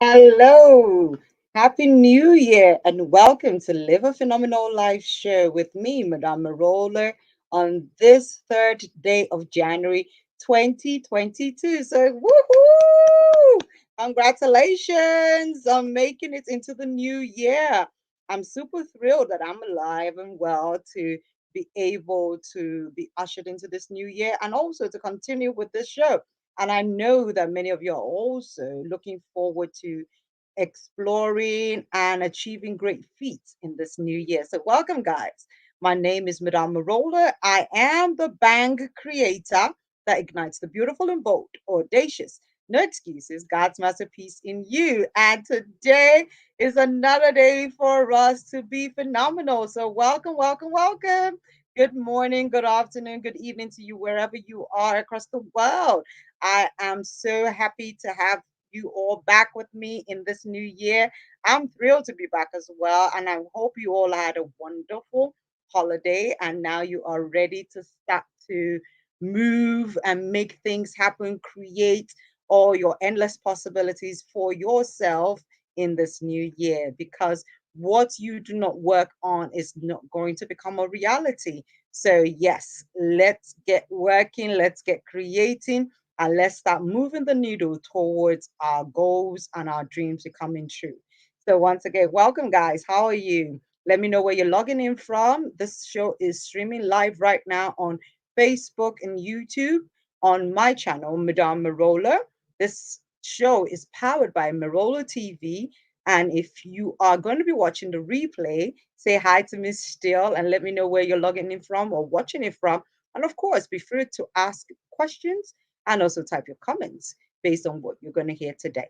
Hello, Happy New Year, and welcome to Live a Phenomenal Life Show with me, Madame Merola, on this third day of January 2022. So, woohoo! Congratulations on making it into the new year. I'm super thrilled that I'm alive and well to be able to be ushered into this new year and also to continue with this show. And I know that many of you are also looking forward to exploring and achieving great feats in this new year. So, welcome, guys. My name is Madame Merola. I am the bang creator that ignites the beautiful and bold, audacious, no excuses, God's masterpiece in you. And today is another day for us to be phenomenal. So, welcome, welcome, welcome. Good morning, good afternoon, good evening to you, wherever you are across the world. I am so happy to have you all back with me in this new year. I'm thrilled to be back as well, and I hope you all had a wonderful holiday and now you are ready to start to move and make things happen, create all your endless possibilities for yourself in this new year because what you do not work on is not going to become a reality. So, yes, let's get working, let's get creating, and let's start moving the needle towards our goals and our dreams becoming true. So, once again, welcome, guys. How are you? Let me know where you're logging in from. This show is streaming live right now on Facebook and YouTube on my channel, Madame Merola. This show is powered by Merola TV. And if you are going to be watching the replay, say hi to Miss Steele and let me know where you're logging in from or watching it from. And of course, be free to ask questions and also type your comments based on what you're going to hear today.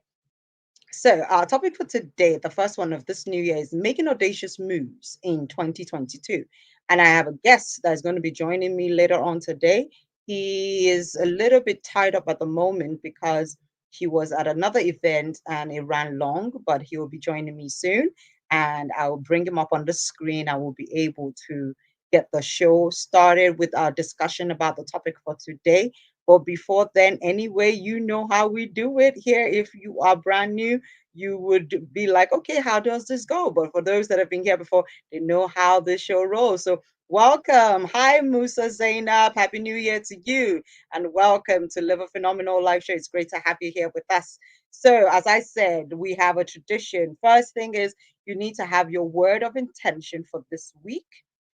So, our topic for today, the first one of this new year, is making audacious moves in 2022. And I have a guest that's going to be joining me later on today. He is a little bit tied up at the moment because he was at another event and it ran long, but he will be joining me soon. And I will bring him up on the screen. I will be able to get the show started with our discussion about the topic for today. But before then, anyway, you know how we do it here. If you are brand new, you would be like, okay, how does this go? But for those that have been here before, they know how this show rolls. So, welcome. Hi, Musa Zainab. Happy New Year to you. And welcome to Live a Phenomenal Life Show. It's great to have you here with us. So, as I said, we have a tradition. First thing is you need to have your word of intention for this week.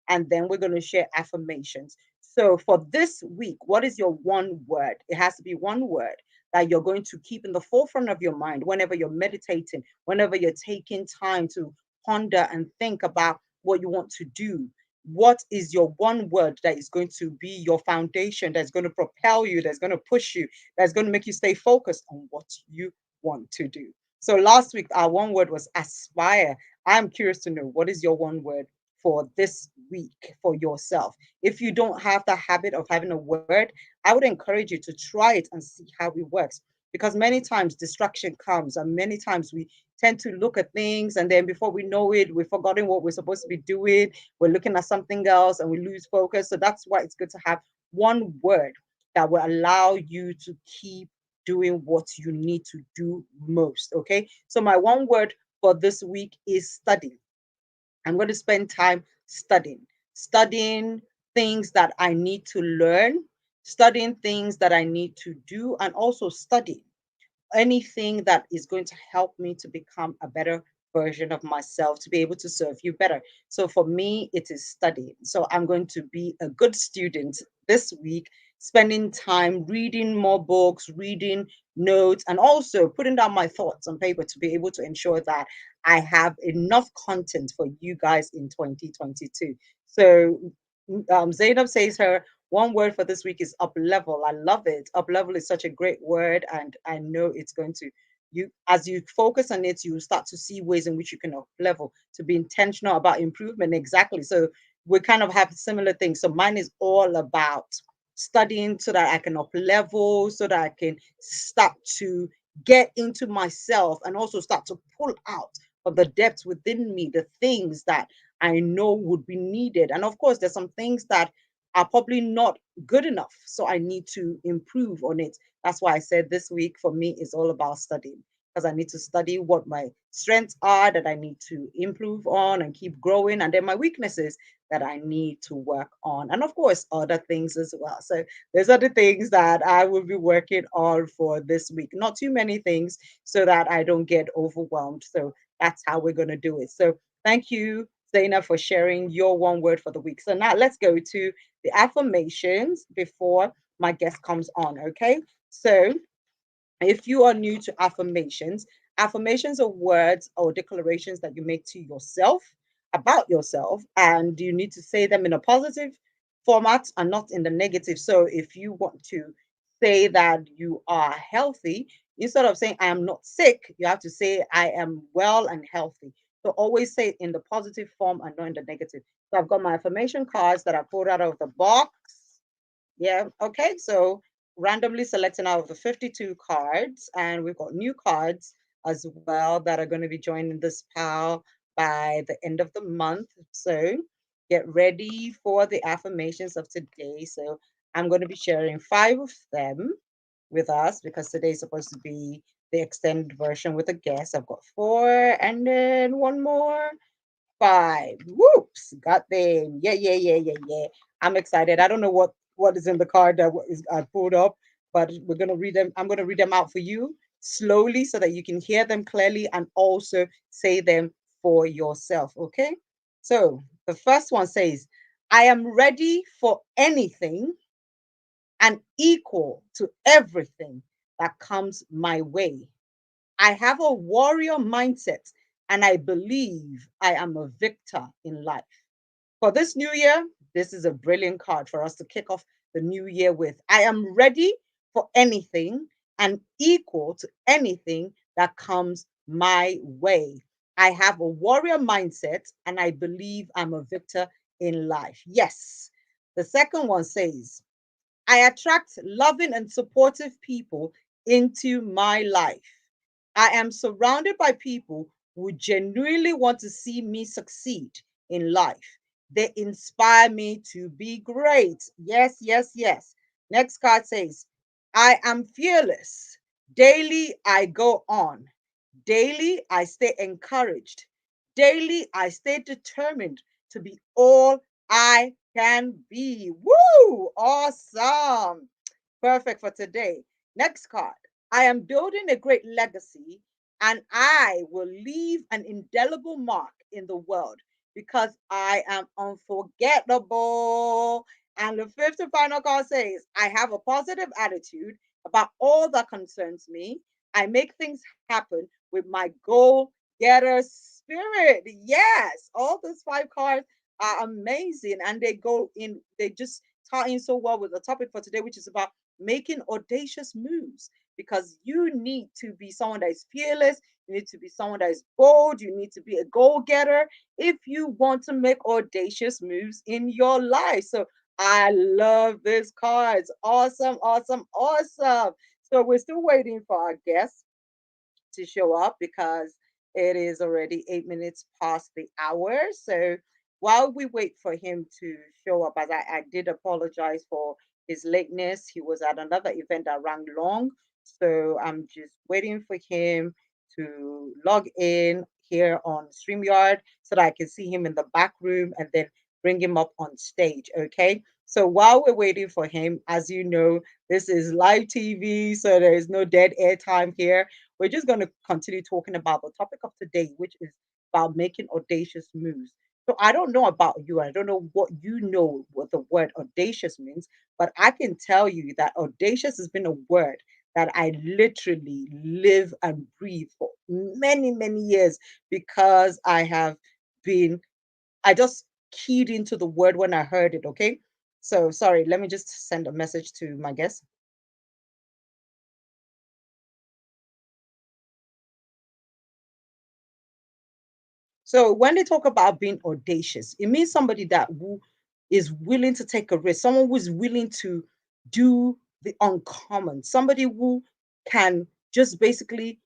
And then we're going to share affirmations. So, for this week, what is your one word? It has to be one word that you're going to keep in the forefront of your mind whenever you're meditating, whenever you're taking time to ponder and think about what you want to do. What is your one word that is going to be your foundation, that's going to propel you, that's going to push you, that's going to make you stay focused on what you want to do? So last week, our one word was aspire. I'm curious to know, what is your one word for this week for yourself? If you don't have the habit of having a word, I would encourage you to try it and see how it works. Because many times distraction comes, and many times we tend to look at things, and then before we know it, we've forgotten what we're supposed to be doing. We're looking at something else and we lose focus. So that's why it's good to have one word that will allow you to keep doing what you need to do most. Okay. So, my one word for this week is study. I'm going to spend time studying things that I need to learn, studying things that I need to do, and also studying anything that is going to help me to become a better version of myself to be able to serve you better. So for me, it is studying. So I'm going to be a good student this week, spending time reading more books, reading notes, and also putting down my thoughts on paper to be able to ensure that I have enough content for you guys in 2022. So Zainab says her one word for this week is up level. I love it. Up level is such a great word, and I know it's going to you as you focus on it, you start to see ways in which you can up level to be intentional about improvement. Exactly. So we kind of have similar things. So mine is all about studying so that I can up level, so that I can start to get into myself and also start to pull out of the depths within me the things that I know would be needed. And of course, there's some things that are probably not good enough. So I need to improve on it. That's why I said this week for me is all about studying. because I need to study what my strengths are that I need to improve on and keep growing, and then my weaknesses that I need to work on, and of course, other things as well. So there's other things that I will be working on for this week. Not too many things so that I don't get overwhelmed. So that's how we're going to do it. So thank you, Zaina, for sharing your one word for the week. So now let's go to the affirmations before my guest comes on. Okay. So if you are new to affirmations, affirmations are words or declarations that you make to yourself about yourself, and you need to say them in a positive format and not in the negative. So if you want to say that you are healthy, instead of saying I am not sick, you have to say I am well and healthy. So always say it in the positive form and not in the negative. So I've got my affirmation cards that I pulled out of the box. Yeah. Okay. So randomly selecting out of the 52 cards, and we've got new cards as well that are going to be joining this pile by the end of the month. So get ready for the affirmations of today. So I'm going to be sharing five of them with us because today is supposed to be the extended version with a guest. I've got four and then one more. Five. Whoops. Got them. Yeah, yeah, yeah, yeah, yeah. I'm excited. I don't know what is in the card that is I pulled up, but we're gonna read them. I'm gonna read them out for you slowly so that you can hear them clearly and also say them for yourself. Okay. So the first one says, I am ready for anything and equal to everything that comes my way. I have a warrior mindset and I believe I am a victor in life. For this new year, this is a brilliant card for us to kick off the new year with. I am ready for anything and equal to anything that comes my way. I have a warrior mindset and I believe I'm a victor in life. Yes. The second one says, I attract loving and supportive people into my life. I am surrounded by people who genuinely want to see me succeed in life. They inspire me to be great. Yes, yes, yes. Next card says, I am fearless. Daily I go on. Daily I stay encouraged. Daily I stay determined to be all I can be. Woo! Awesome. Perfect for today. Next card. I am building a great legacy and I will leave an indelible mark in the world because I am unforgettable. And the fifth and final card says, I have a positive attitude about all that concerns me. I make things happen with my goal getter spirit. Yes, all those five cards are amazing and they just tie in so well with the topic for today, which is about making audacious moves because you need to be someone that is fearless. You need to be someone that is bold. You need to be a goal getter if you want to make audacious moves in your life. So I love this cards. Awesome, awesome, awesome. So we're still waiting for our guests to show up because it is already 8 minutes past the hour. So while we wait for him to show up, as I did apologize for his lateness, he was at another event that ran long. So I'm just waiting for him to log in here on StreamYard so that I can see him in the back room and then bring him up on stage. Okay. So while we're waiting for him, as you know, this is live TV, so there is no dead air time here. We're just going to continue talking about the topic of today, which is about making audacious moves. So I don't know about you. I don't know what you know what the word audacious means, but I can tell you that audacious has been a word that I literally live and breathe for many, many years because I just keyed into the word when I heard it. Okay. So sorry, let me just send a message to my guest. So when they talk about being audacious, it means somebody that who is willing to take a risk, someone who's willing to do the uncommon, somebody who can just basically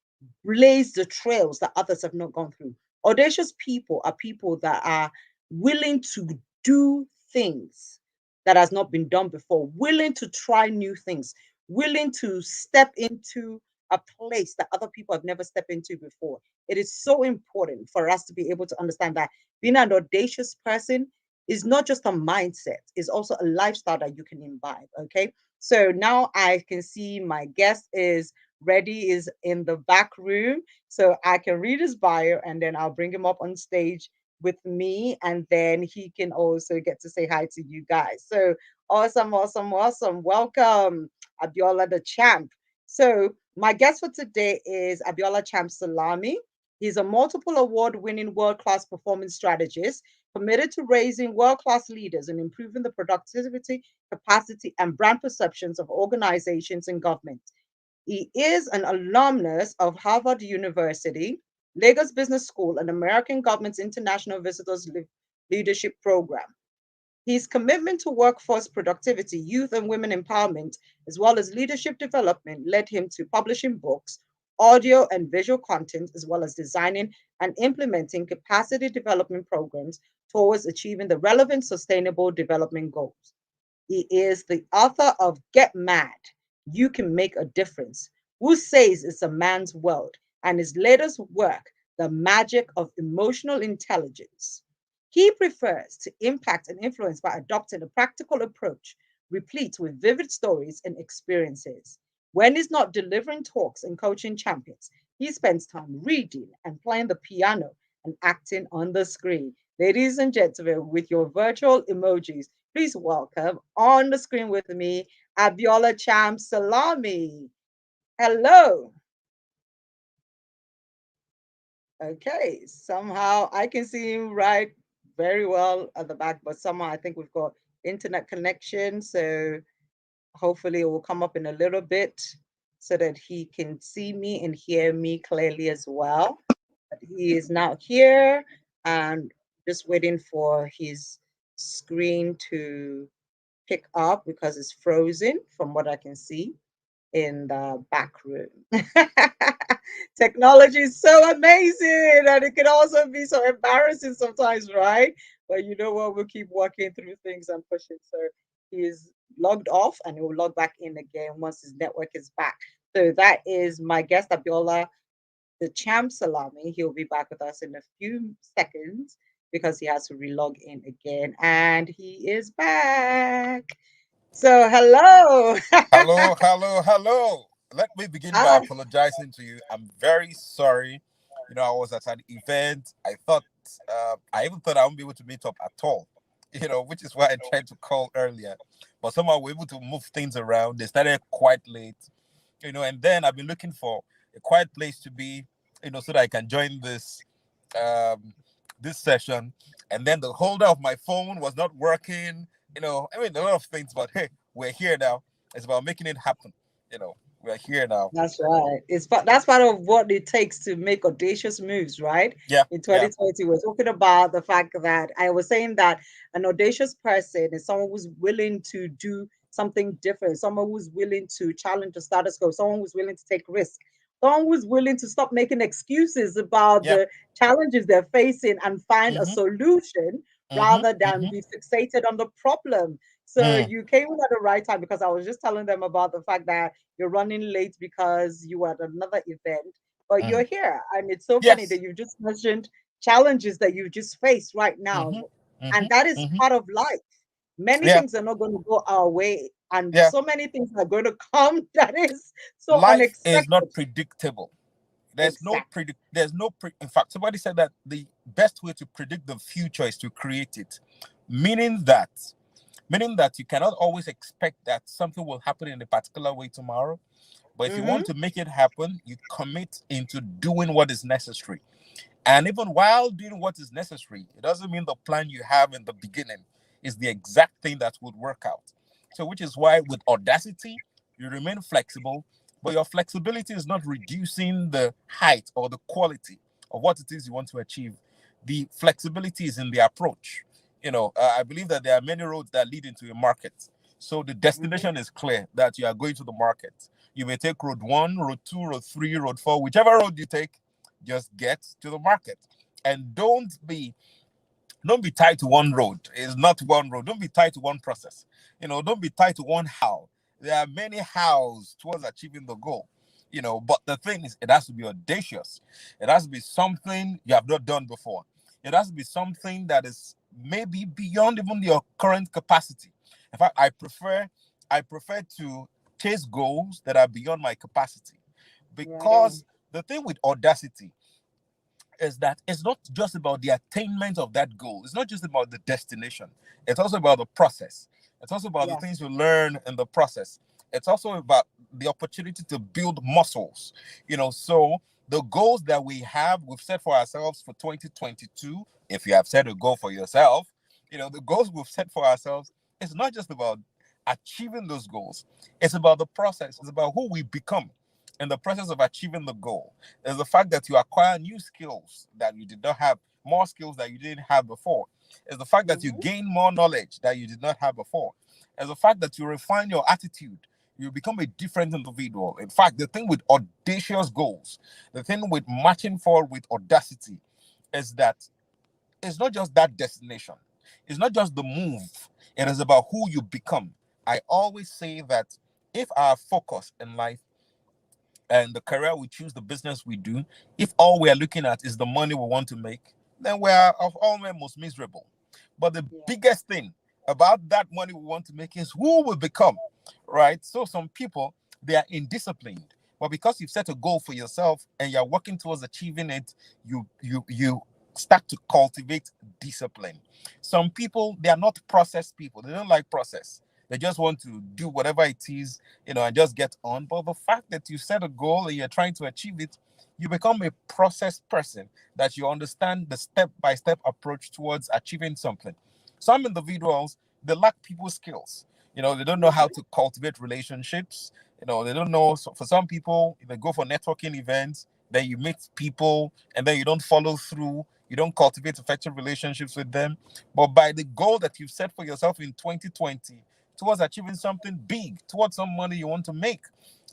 blaze the trails that others have not gone through. Audacious people are people that are willing to do things that has not been done before, willing to try new things, willing to step into a place that other people have never stepped into before. It is so important for us to be able to understand that being an audacious person is not just a mindset, it's also a lifestyle that you can imbibe. Okay. So now I can see my guest is ready, is in the back room. So I can read his bio and then I'll bring him up on stage with me, and then he can also get to say hi to you guys. So awesome, awesome, awesome. Welcome, Abiola the champ. So my guest for today is Abiola Champ Salami. He's a multiple award winning world class performance strategist committed to raising world class leaders and improving the productivity, capacity, and brand perceptions of organizations and government. He is an alumnus of Harvard University, Lagos Business School, and American government's International Visitors Leadership Program. His commitment to workforce productivity, youth and women empowerment, as well as leadership development, led him to publishing books, audio and visual content, as well as designing and implementing capacity development programs towards achieving the relevant sustainable development goals. He is the author of Get Mad, You Can Make a Difference, Who Says It's a Man's World, and his latest work, The Magic of Emotional Intelligence. He prefers to impact and influence by adopting a practical approach, replete with vivid stories and experiences. When he's not delivering talks and coaching champions, he spends time reading and playing the piano and acting on the screen. Ladies and gentlemen, with your virtual emojis, please welcome on the screen with me, Abiola Cham Salami. Hello. Okay, somehow I can see him right very well at the back, but somehow I think we've got internet connection. So hopefully it will come up in a little bit so that he can see me and hear me clearly as well. But he is now here and just waiting for his screen to pick up because it's frozen from what I can see in the back room. Technology is so amazing and it can also be so embarrassing sometimes, right? But you know what? We'll keep working through things and pushing. So he's logged off and he'll log back in again once his network is back. So that is my guest, Abiola, the champ Salami. He'll be back with us in a few seconds because he has to relog in again. And he is back. So hello. Hello, hello, hello. Let me begin by Ah, apologizing to you. I'm very sorry. I was at an event. I even thought I wouldn't be able to meet up at all, which is why I tried to call earlier. But somehow we're able to move things around. They started quite late, and then I've been looking for a quiet place to be, so that I can join um, this session. And then the holder of my phone was not working. A lot of things, but hey, we're here now. It's about making it happen. We're here now. that's right. That's part of what it takes to make audacious moves, right? Yeah, In yeah. 2020, we're talking about the fact that I was saying that an audacious person is someone who's willing to do something different, someone who's willing to challenge the status quo, someone who's willing to take risks, someone who's willing to stop making excuses about Yeah. the challenges they're facing and find a Mm-hmm. solution Mm-hmm. rather than Mm-hmm. be fixated on the problem. So Mm, you came in at the right time because I was just telling them about the fact that you're running late because you were at another event, but mm. you're here. And it's so funny Yes. that you just mentioned challenges that you just faced right now. Mm-hmm. Mm-hmm. And that is Mm-hmm. part of life. Many Yeah. things are not going to go our way, and Yeah. so many things are going to come that is so Life is unexpected. not predictable. Exactly. In fact, somebody said that the best way to predict the future is to create it. Meaning that meaning that you cannot always expect that something will happen in a particular way tomorrow. But if you Mm-hmm. want to make it happen, you commit into doing what is necessary. And even while doing what is necessary, it doesn't mean the plan you have in the beginning is the exact thing that would work out. So, which is why with audacity, you remain flexible, but your flexibility is not reducing the height or the quality of what it is you want to achieve. The flexibility is in the approach. I believe that there are many roads that lead into a market. So the Mm-hmm. destination is clear that you are going to the market. You may take road one, road two, road three, road four, whichever road you take, just get to the market. And don't be tied to one road. It's not one road. Don't be tied to one process. Don't be tied to one how. There are many hows towards achieving the goal. But the thing is, it has to be audacious. It has to be something you have not done before. It has to be something that is maybe beyond even your current capacity. In fact, I prefer to chase goals that are beyond my capacity, Right. because the thing with audacity is that it's not just about the attainment of that goal. It's not just about the destination. It's also about the process. It's also about the Yes. things you learn in the process. It's also about the opportunity to build muscles. So the goals that we've set for ourselves for 2022, if you have set a goal for yourself, the goals we've set for ourselves, it's not just about achieving those goals. It's about the process. It's about who we become in the process of achieving the goal. There's the fact that you acquire new skills that you did not have, more skills that you didn't have before. It's the fact that you Mm-hmm. gain more knowledge that you did not have before. It's the fact that you refine your attitude. You become a different individual. In fact, the thing with audacious goals, the thing with marching forward with audacity, is that it's not just that destination. It's not just the move. It is about who you become. I always say that if our focus in life and the career we choose, the business we do, if all we are looking at is the money we want to make, then we are of all men most miserable. But the Yeah. biggest thing about that money we want to make is who we become, right? So some people, they are indisciplined, but because you've set a goal for yourself and you're working towards achieving it, you start to cultivate discipline. Some people, they are not process people. They don't like process. They just want to do whatever it is, and just get on. But the fact that you set a goal and you're trying to achieve it, you become a process person, that you understand the step by step approach towards achieving something. Some individuals, they lack people skills. They don't know how Mm-hmm. to cultivate relationships. They don't know. So for some people, they go for networking events, then you meet people, and then you don't follow through. You don't cultivate effective relationships with them. But by the goal that you've set for yourself in 2020, towards achieving something big, towards some money you want to make,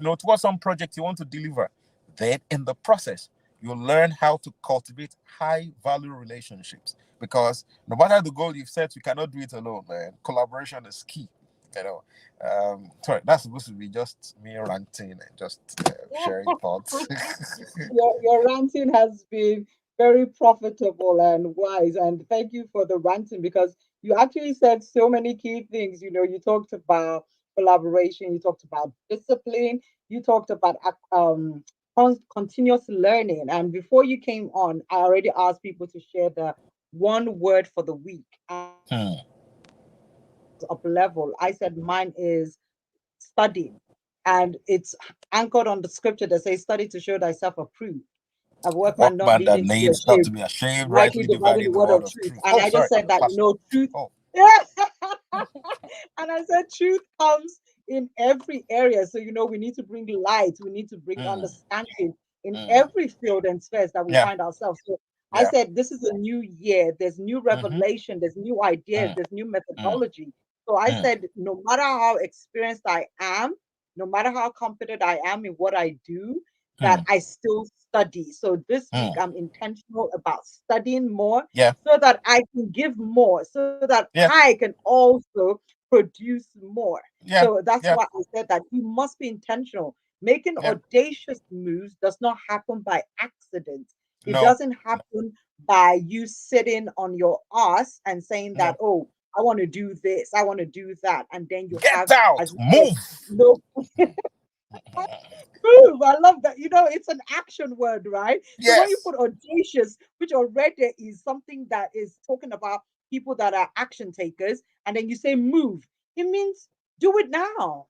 towards some project you want to deliver. Then in the process, you learn how to cultivate high value relationships, because no matter the goal you've set, you cannot do it alone, man. Collaboration is key. You know, sorry, that's supposed to be just me ranting and just sharing thoughts. Your ranting has been very profitable and wise. And thank you for the ranting because you actually said so many key things. You talked about collaboration, you talked about discipline, you talked about continuous learning. And before you came on, I already asked people to share the one word for the week. And Hmm. up level, I said mine is studying. And it's anchored on the scripture that says, study to show thyself approved, a A workman not workman that needing to be needs not to ashamed, be ashamed, rightly rightly dividing the dividing the word word of of truth. truth. And Oh, I just sorry, said that, Pastor. truth. Oh, Yeah. And I said truth comes in every area. So, we need to bring light, we need to bring mm, understanding in mm. every field and space that we Yeah, find ourselves. So I yeah. said, this is a new year. There's new Mm-hmm. revelation, there's new ideas, Mm, there's new mm, methodology. So I mm, said, no matter how experienced I am, no matter how confident I am in what I do, that mm, I still study. So this week, mm. I'm intentional about studying more Yeah, so that I can give more, so that yeah, I can also produce more. yeah, So that's yeah. why I said that you must be intentional. Making Yeah. audacious moves does not happen by accident. It No, doesn't no, happen by you sitting on your ass and saying that, no. oh, I want to do this, I want to do that. And then you Get have, out. as you said, Move. no move. I love that. It's an action word, right? So when you Yes. put audacious, which already is something that is talking about people that are action takers, and then you say move, it means do it now.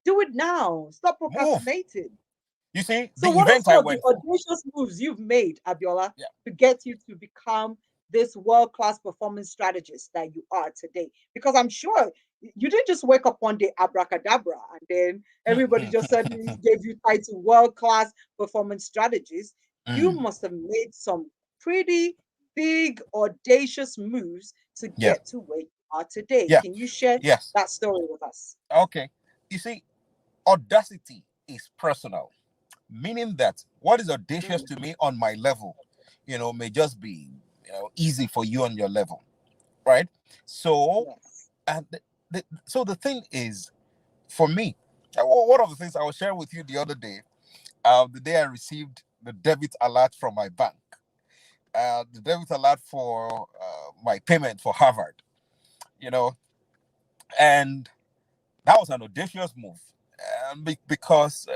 Do it now. Stop Move. procrastinating. You see, So, the what are event some I of the went for. audacious moves you've made, Abiola, Yeah. to get you to become this world class performance strategist that you are today? Because I'm sure you didn't just wake up one day abracadabra and then everybody just suddenly gave you title world class performance strategist. You Mm. must have made some pretty big audacious moves to Yeah. get to where you are today. Yeah. Can you share Yes. that story with us? Okay. You see, audacity is personal, meaning that what is audacious Mm, to me on my level, may just be, easy for you on your level, right? So, yes. and so the thing is, for me, one of the things I was sharing with you the other day, the day I received the debit alert from my bank, the debit alert for my payment for Harvard, you know, and that was an audacious move. Because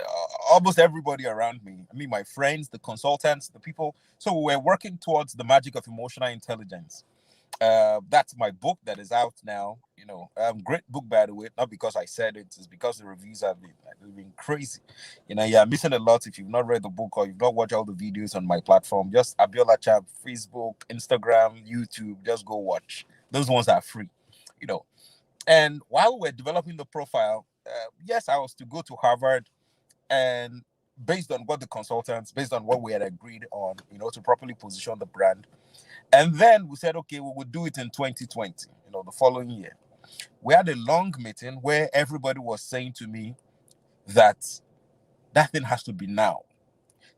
almost everybody around me, I mean, my friends, the consultants, the people, so we were working towards the magic of emotional intelligence. That's my book that is out now. Great book, by the way. Not because I said it, it's because the reviews have been crazy. You're missing a lot if you've not read the book or you've not watched all the videos on my platform. Just Abiola Chap, Facebook, Instagram, YouTube. Just go watch. Those ones are free. You know. And while we were developing the profile, yes, I was to go to Harvard, and based on what the consultants, based on what we had agreed on, to properly position the brand, and then we said, okay, we would do it in 2020, the following year. We had a long meeting where everybody was saying to me that that thing has to be now.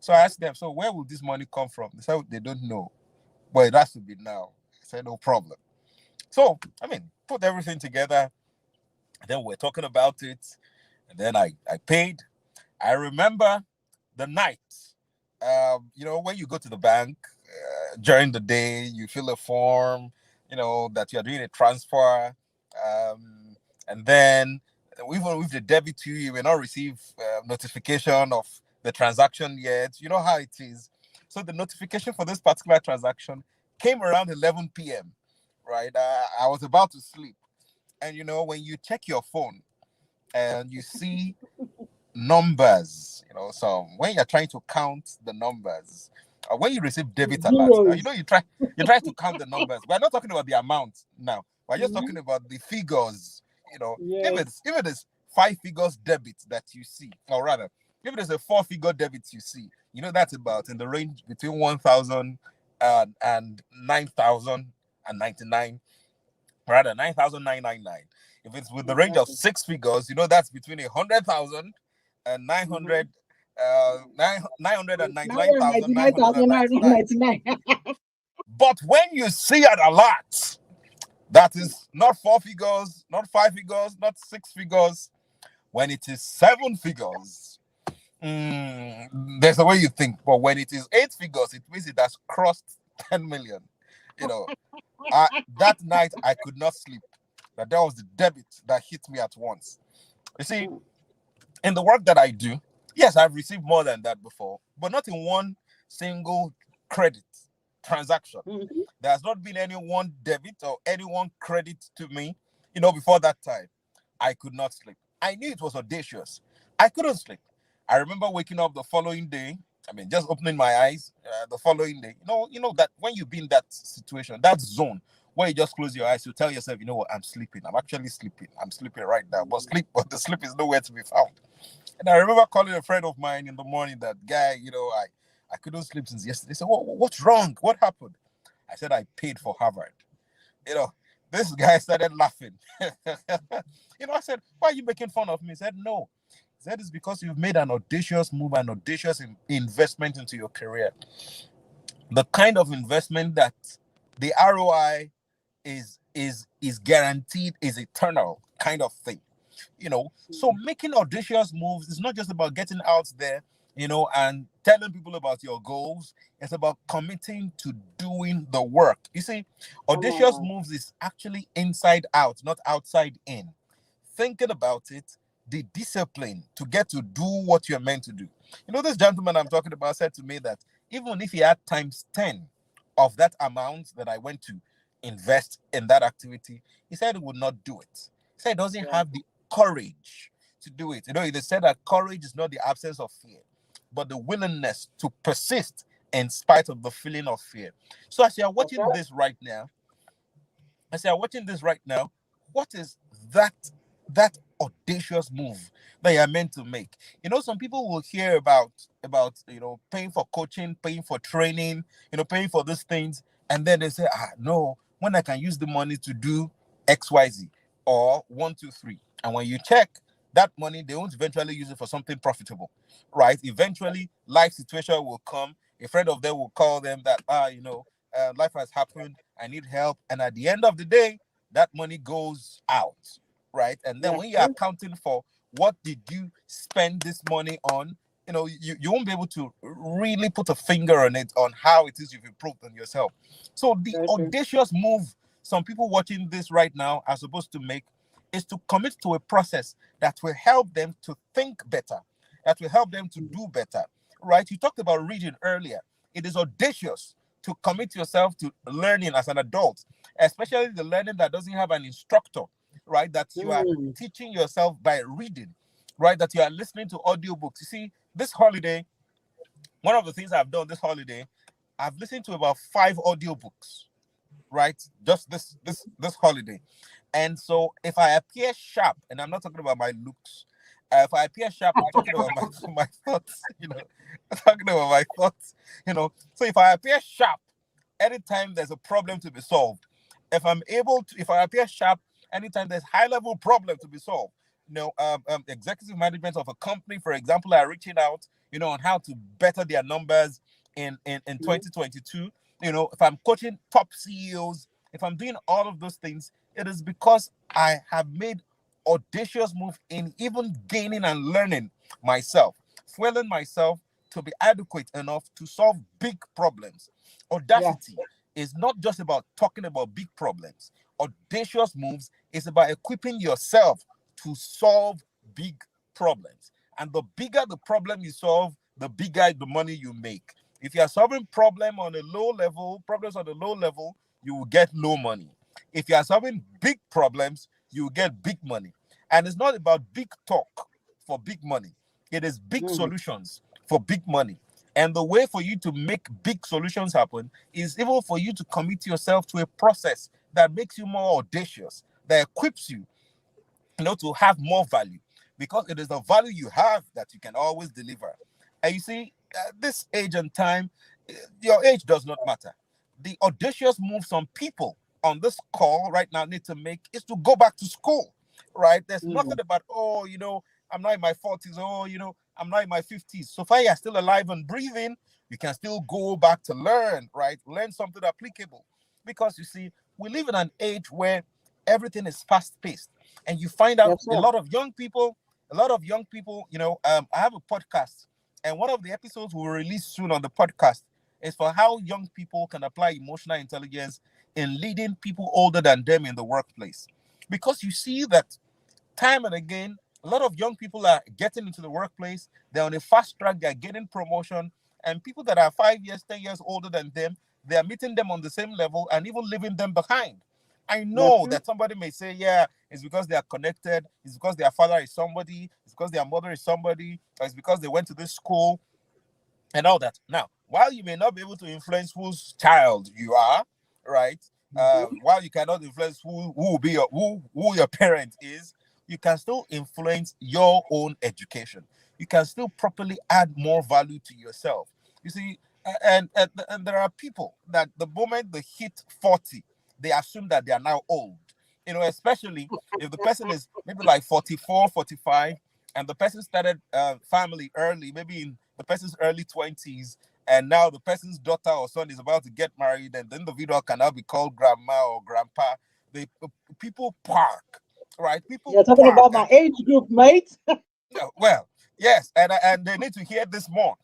So I asked them, so where will this money come from? They said they don't know, but it has to be now. I said, no problem. So, I mean, put everything together. Then we're talking about it. And then I paid. I remember the night, when you go to the bank during the day, you fill a form, that you're doing a transfer. And then even with the debit to you, you may not receive notification of the transaction yet. You know how it is. So the notification for this particular transaction came around 11 p.m., right? I was about to sleep. And, when you check your phone and you see numbers, so when you're trying to count the numbers, when you receive debit alerts now, Zeros. you try to count the numbers. We're not talking about the amount now. We're just talking Mhm. about the figures. If Yes. it is five figures debit that you see, or rather, if it is a four-figure debit you see, that's about in the range between 1,000 and 9,099, rather 9,999. If it's with the range of Exactly. six figures, that's between 100,000 and Mm-hmm. 900, 999,999. 999,999. But when you see it a lot, that is not four figures, not five figures, not six figures. When it is seven figures, there's a way you think. But when it is eight figures, it means it has crossed 10 million. You know, that night I could not sleep. That was the debit that hit me at once. You see, in the work that I do, yes, I've received more than that before, but not in one single credit transaction. Mhm. There has not been any one debit or any one credit to me, before that time. I could not sleep. I knew it was audacious. I couldn't sleep. I remember waking up the following day. I mean, just opening my eyes the following day. That when you be in that situation, that zone where you just close your eyes, you tell yourself, you know what, I'm sleeping. I'm actually sleeping. I'm sleeping right now. But the sleep is nowhere to be found. And I remember calling a friend of mine in the morning. That guy, I couldn't sleep since yesterday. He said, what's wrong? What happened? I said, I paid for Harvard. You know, this guy started laughing. I said, why are you making fun of me? He said, no. He said, it's because you've made an audacious move, an audacious investment into your career. The kind of investment that the ROI is guaranteed, is eternal kind of thing. So making audacious moves is not just about getting out there, and telling people about your goals. It's about committing to doing the work. You see, Come audacious on. moves is actually inside out, not outside in. Thinking about it, the discipline to get to do what you're meant to do. This gentleman I'm talking about said to me that even if he had times 10 of that amount that I went to invest in that activity, he said he would not do it. He said he doesn't Yeah. have the courage to do it. They said that courage is not the absence of fear, but the willingness to persist in spite of the feeling of fear. So as you're watching Okay. this right now, as you're watching this right now, what is that that audacious move that you're meant to make? Some people will hear about paying for coaching, paying for training, paying for these things, and then they say, no, when I can use the money to do XYZ or one, two, three. And when you check that money, they won't eventually use it for something profitable, right? Eventually, life situation will come. A friend of them will call them that, life has happened. I need help. And at the end of the day, that money goes out, right? And then Yes, when you're sir. accounting for what did you spend this money on, you won't be able to really put a finger on it, on how it is you've improved on yourself. So the Very true. audacious move some people watching this right now are supposed to make is to commit to a process that will help them to think better, that will help them to do better. Right? You talked about reading earlier. It is audacious to commit yourself to learning as an adult, especially the learning that doesn't have an instructor, right? That you are Mm. teaching yourself by reading, right? That you are listening to audiobooks. You see, this holiday, one of the things I've done this holiday, I've listened to about 5 audiobooks, right? Just this holiday. And so if I appear sharp, and I'm not talking about my looks, if I appear sharp, I'm talking about my my thoughts, I'm talking about my thoughts. So if I appear sharp anytime there's a problem to be solved, if I appear sharp anytime there's high level problem to be solved, executive management of a company, for example, are reaching out, on how to better their numbers in Mm. 2022. If I'm coaching top CEOs, if I'm doing all of those things, it is because I have made audacious move in even gaining and learning myself, fueling myself to be adequate enough to solve big problems. Yeah. Audacity is not just about talking about big problems. Audacious moves is about equipping yourself to solve big problems. And the bigger the problem you solve, the bigger the money you make. If you are solving problems on a low level, you will get low money. If you are solving big problems, you will get big money. And it's not about big talk for big money. It is big Mm. solutions for big money. And the way for you to make big solutions happen is even for you to commit yourself to a process that makes you more audacious, that equips you, to have more value, because it is the value you have that you can always deliver. And you see, this age and time, your age does not matter. The audacious move some people on this call right now need to make is to go back to school, right? There's Mm. nothing about, I'm not in my 40s, I'm not in my 50s. So far, you're still alive and breathing, you can still go back to learn, right? Learn something applicable. Because you see, we live in an age where everything is fast paced, and you find out Yes, sir. a lot of young people, I have a podcast, and one of the episodes we'll release soon on the podcast is for how young people can apply emotional intelligence in leading people older than them in the workplace. Because you see that time and again, a lot of young people are getting into the workplace. They're on a fast track. They're getting promotion, and people that are 5 years, 10 years older than them, they are meeting them on the same level and even leaving them behind. I That's know true. that somebody may say, "Yeah, it's because they are connected. It's because their father is somebody. It's because their mother is somebody. Or it's because they went to this school and all that." Now, while you may not be able to influence whose child you are, right? Mhm. While you cannot influence who will be who your parent is, you can still influence your own education. You can still properly add more value to yourself. You see, and there are people that the moment they hit 40, they assume that they are now old. Especially if the person is maybe like 44, 45, and the person started family early, maybe in the person's early 20s, and now the person's daughter or son is about to get married, and the individual can now be called grandma or grandpa. They People park, right? People You're talking park, about my and age group, mate. well, yes, and they need to hear this more.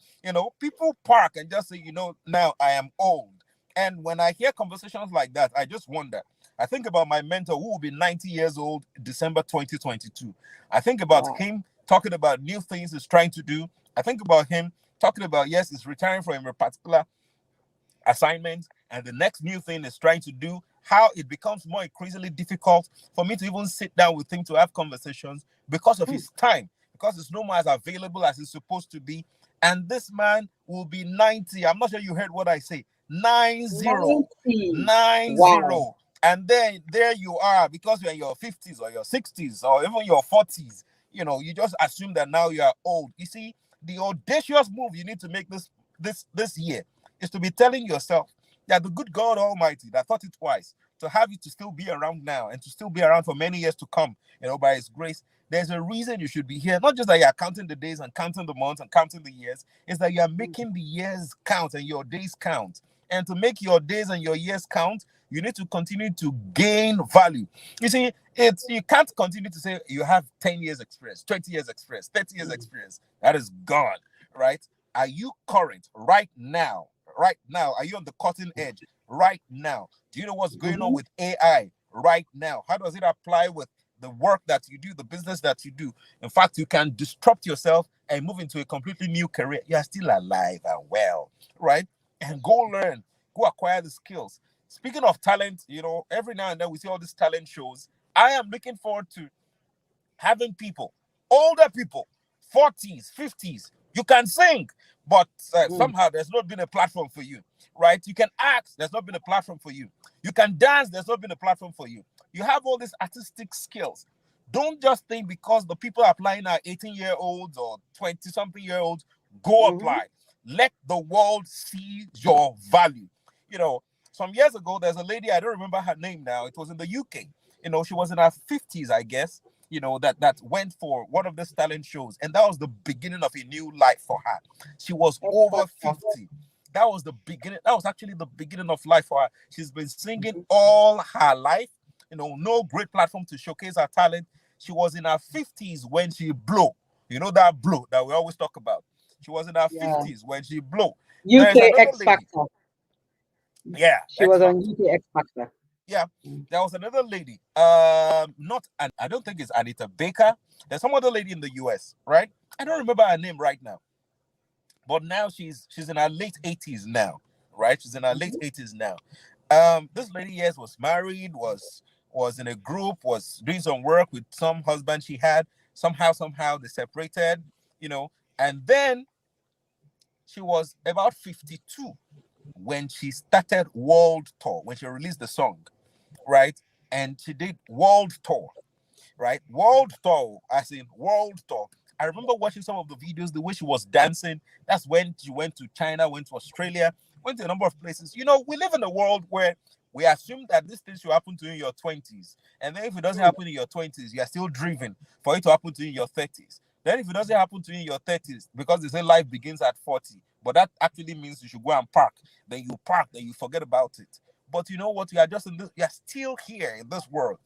People park and just say, now I am old. And when I hear conversations like that, I just wonder. I think about my mentor who will be 90 years old December 2022. I think about Wow. him talking about new things he's trying to do. I think about him talking about, yes, he's retiring from a particular assignment, and the next new thing is trying to do, how it becomes more increasingly difficult for me to even sit down with him to have conversations because of Hmm. his time, because it's no more as available as it's supposed to be. And this man will be 90. I'm not sure you heard what I say. 90. 90. Wow. 90. And then there you are, because you're in your 50s or your 60s or even your 40s. You just assume that now you are old. You see, the audacious move you need to make this year is to be telling yourself that the good God Almighty that thought it twice to have you to still be around now and to still be around for many years to come, by His grace. There's a reason you should be here. Not just that you're counting the days and counting the months and counting the years, is that you're Hmm. making the years count and your days count. And to make your days and your years count, you need to continue to gain value. You see, you can't continue to say you have 10 years experience, 20 years experience, 30 years Hmm. experience. That is gone, right? Are you current right now? Right now, are you on the cutting edge right now? Do you know what's going on Mm-hmm. with AI right now? How does it apply with the work that you do, the business that you do? In fact, you can disrupt yourself and move into a completely new career. You are still alive and well, right? And go learn, go acquire the skills. Speaking of talent, every now and then we see all these talent shows. I am looking forward to having people, older people, 40s, 50s, you can sing, but Mm. somehow there's not been a platform for you, right? You can act, there's not been a platform for you. You can dance, there's not been a platform for you. You have all these artistic skills. Don't just think because the people applying are 18-year-olds or 20 something year olds, go Mm-hmm. apply. Let the world see your value. You know, some years ago, there's a lady, I don't remember her name now, it was in the UK. She was in her 50s, I guess, that went for one of the talent shows, and that was the beginning of a new life for her. She was X over Factor. 50. That was the beginning. That was actually the beginning of life for her. She's been singing Mm-hmm. all her life. No great platform to showcase her talent. She was in her 50s when she blew. You know that blow that we always talk about. She was in her Yeah. 50s when she blew. There is UK another X lady. Factor. Yeah, She X was on Factor. UK X Factor. Yeah, Mm. there was another lady. Not and I don't think it's Anita Baker. There's some other lady in the US, right? I don't remember her name right now, but now she's in her late 80s now, right? She's in her late Mhm. 80s now. This lady, yes, was married, was in a group, was doing some work with some husband she had. Somehow they separated, you know, and then she was about 52 when she started World Tour, when she released the song, right? And she did World Tour, right? World Tour, as in World Tour. I remember watching some of the videos, the way she was dancing. That's when she went to China, went to Australia, went to a number of places. We live in a world where we assume that this thing should happen to you in your 20s. And then if it doesn't Mm. happen in your 20s, you are still driven for it to happen to you in your 30s. Then if it doesn't happen to you in your 30s, because they say life begins at 40, but that actually means you should go and park. Then you park, then you forget about it. But you know what? You are just in this, you are still here in this world.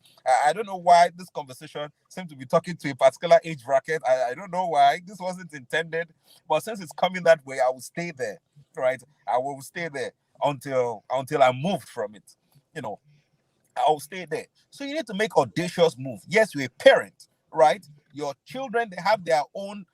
I don't know why this conversation seems to be talking to a particular age bracket. I don't know why. This wasn't intended. But since it's coming that way, I will stay there. Right? I will stay there until I'm moved from it. You know, I'll stay there. So you need to make audacious move. Yes, you're a parent, right? Your children, they have their own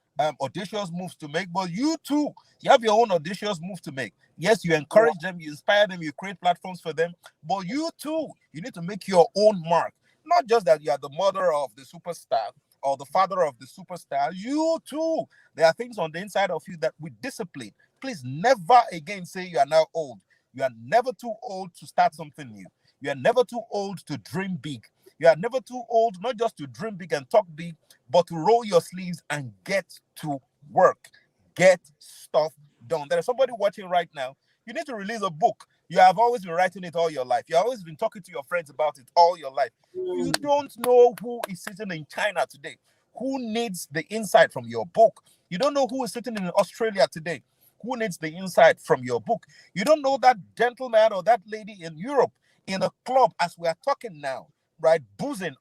audacious moves to make, but you too, you have your own audacious move to make. Yes, you Yeah. encourage them, you inspire them, you create platforms for them, but you too, you need to make your own mark. Not just that you are the mother of the superstar or the father of the superstar, you too. There are things on the inside of you that with discipline, please never again say you are now old. You are never too old to start something new. You are never too old to dream big. You are never too old not just to dream big and talk big, but to roll your sleeves and get to work. Get stuff done. There is somebody watching right now. You need to release a book. You have always been writing it all your life. You have always been talking to your friends about it all your life. You Mm. don't know who is sitting in China today, who needs the insight from your book. You don't know who is sitting in Australia today, who needs the insight from your book. You don't know that gentleman or that lady in Europe in a club as we are talking now, right? Boozing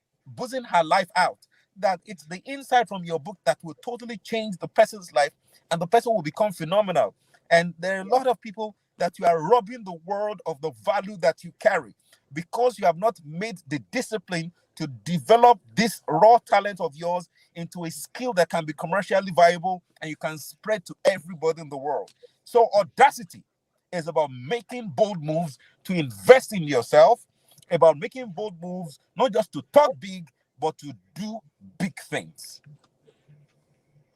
her life out. That it's the insight from your book that will totally change the person's life and the person will become phenomenal. And there are a lot of people that you are robbing the world of the value that you carry because you have not made the discipline to develop this raw talent of yours into a skill that can be commercially viable and you can spread to everybody in the world. So, audacity is about making bold moves to invest in yourself, about making bold moves, not just to talk big, but to do big things.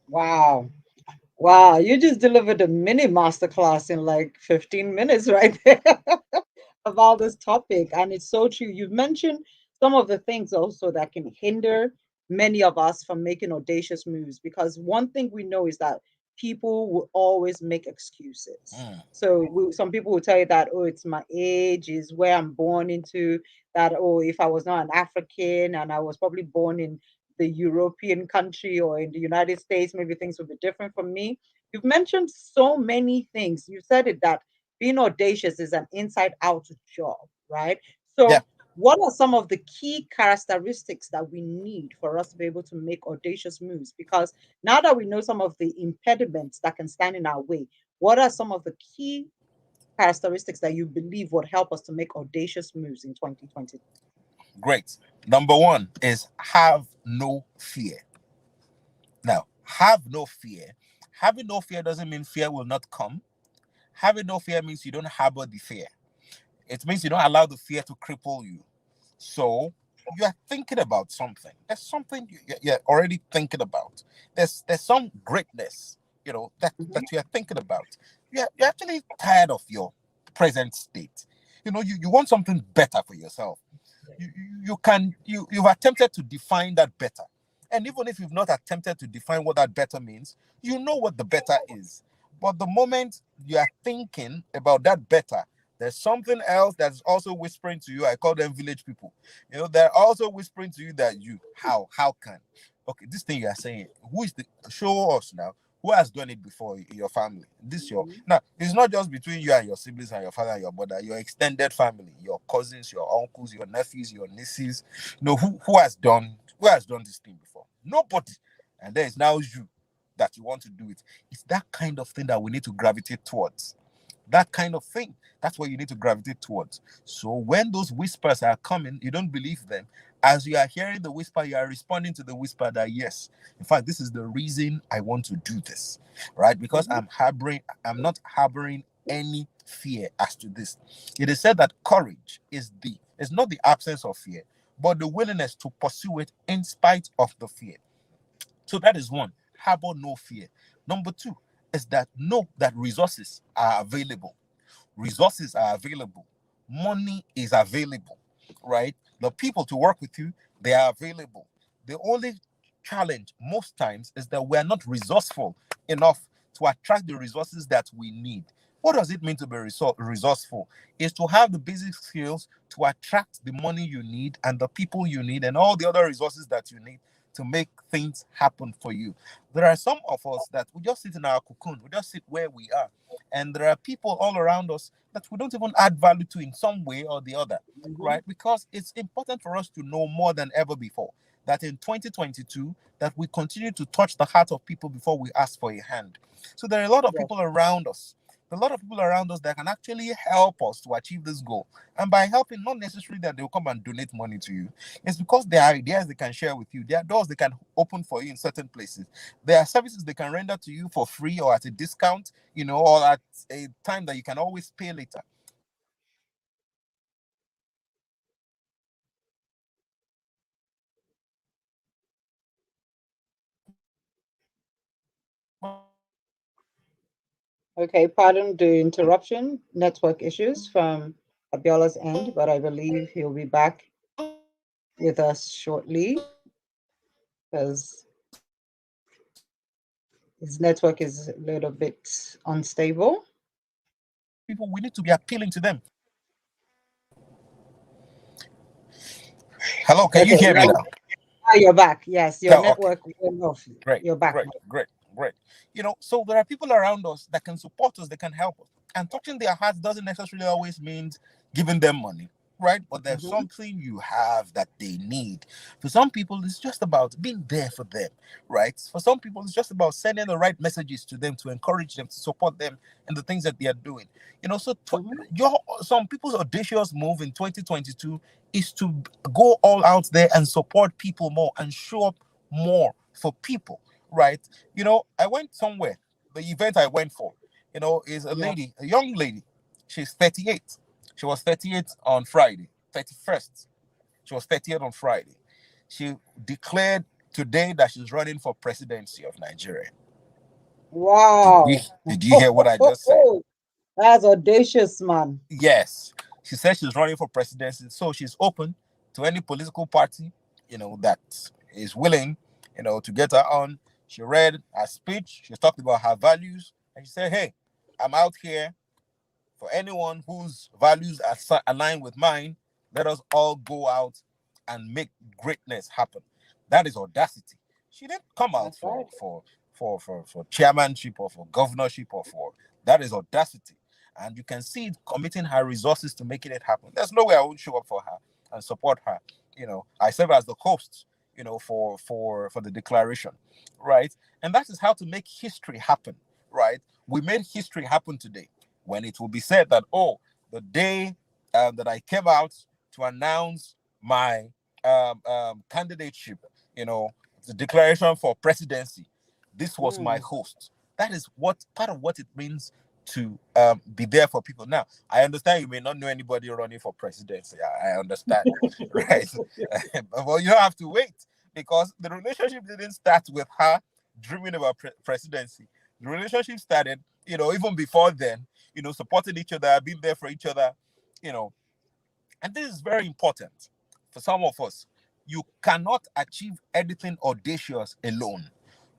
Wow. Wow. You just delivered a mini masterclass in like 15 minutes right there. About this topic. And it's so true. You've mentioned some of the things also that can hinder many of us from making audacious moves because one thing we know is that people will always make excuses. Mm. So some people will tell you that, oh, it's my age, is where I'm born into, that, oh, if I was not an African and I was probably born in the European country or in the United States, maybe things would be different for me. You've mentioned so many things. You said it that being audacious is an inside out job, right? Yeah. So what are some of the key characteristics that we need for us to be able to make audacious moves? Because now that we know some of the impediments that can stand in our way, what are some of the key characteristics that you believe would help us to make audacious moves in 2020? Great. Number one is have no fear. Now, have no fear. Having no fear doesn't mean fear will not come. Having no fear means you don't harbor the fear. It means you don't allow the fear to cripple you. So you are thinking about something. There's something you're already thinking about. There's some greatness, Mhm. that you are thinking about. You're actually tired of your present state. You want something better for yourself. You've attempted to define that better, and even if you've not attempted to define what that better means, you know what the better is. But the moment you are thinking about that better, there's something else that's also whispering to you. I call them village people. They're also whispering to you that how can, okay, this thing you are saying, who is the show us now, who has done it before in your family? This your Mhm. now, it's not just between you and your siblings and your father and your mother, your extended family, your cousins, your uncles, your nephews, your nieces. Who has done this thing before? Nobody. And then it's now you that you want to do it. It's that kind of thing that we need to gravitate towards. That kind of thing. That's what you need to gravitate towards. So when those whispers are coming, you don't believe them. As you are hearing the whisper, you are responding to the whisper that yes, in fact, this is the reason I want to do this, right? Because Mhm. I'm not harboring any fear as to this. It is said that courage is not the absence of fear, but the willingness to pursue it in spite of the fear. So that is one. Harbor no fear. Number two is that know that resources are available. Resources are available. Money is available, right? The people to work with you, they are available. The only challenge most times is that we're not resourceful enough to attract the resources that we need. What does it mean to be resourceful? Is to have the basic skills to attract the money you need and the people you need and all the other resources that you need to make things happen for you. There are some of us that we just sit in our cocoon, we just sit where we are, and there are people all around us that we don't even add value to in some way or the other, Mhm. right? Because it's important for us to know more than ever before that in 2022 that we continue to touch the heart of people before we ask for a hand. So there are a lot of Yes. people around us. A lot of people around us that can actually help us to achieve this goal. And by helping, not necessarily that they'll come and donate money to you. It's because there are ideas they can share with you. There are doors they can open for you in certain places. There are services they can render to you for free or at a discount, or at a time that you can always pay later. Okay, pardon the interruption, network issues from Abiola's end, but I believe he'll be back with us shortly because his network is a little bit unstable. People, we need to be appealing to them. Hello, can you Okay, hear me now? now you're back. Yes, your Yeah, okay. network went off. Great, You're back great, now. great, great. So there are people around us that can support us, that can help us. And touching their hearts doesn't necessarily always mean giving them money, right? But there's Mhm. something you have that they need. For some people, it's just about being there for them, right? For some people, it's just about sending the right messages to them to encourage them, to support them in the things that they are doing. Mhm. Some people's audacious move in 2022 is to go all out there and support people more and show up more for people, right? I went somewhere. The event I went for, is a Yeah. lady, a young lady. She's 38. She was 38 on Friday, 31st. She was 38 on Friday. She declared today that she's running for presidency of Nigeria. Did you, Wow. did you hear what I just said? That's audacious, man. Yes. She said she's running for presidency. So she's open to any political party, that is willing, to get her on. She read her speech. She talked about her values. And she said, hey, I'm out here for anyone whose values are aligned with mine. Let us all go out and make greatness happen. That is audacity. She didn't come out That's right. for chairmanship or for governorship or for that is audacity. And you can see it committing her resources to making it happen. There's no way I would show up for her. and support her. I serve as the host, for the declaration, right? And that is how to make history happen, right? We made history happen today when it will be said that, oh, the day that I came out to announce my candidateship, you know, the declaration for presidency, this was my Mm. host. That is what part of what it means to be there for people. Now, I understand you may not know anybody running for presidency. I understand, right? Well, you don't have to wait because the relationship didn't start with her dreaming about presidency. The relationship started, even before then, supporting each other, being there for each other, you know, and this is very important for some of us. You cannot achieve anything audacious alone.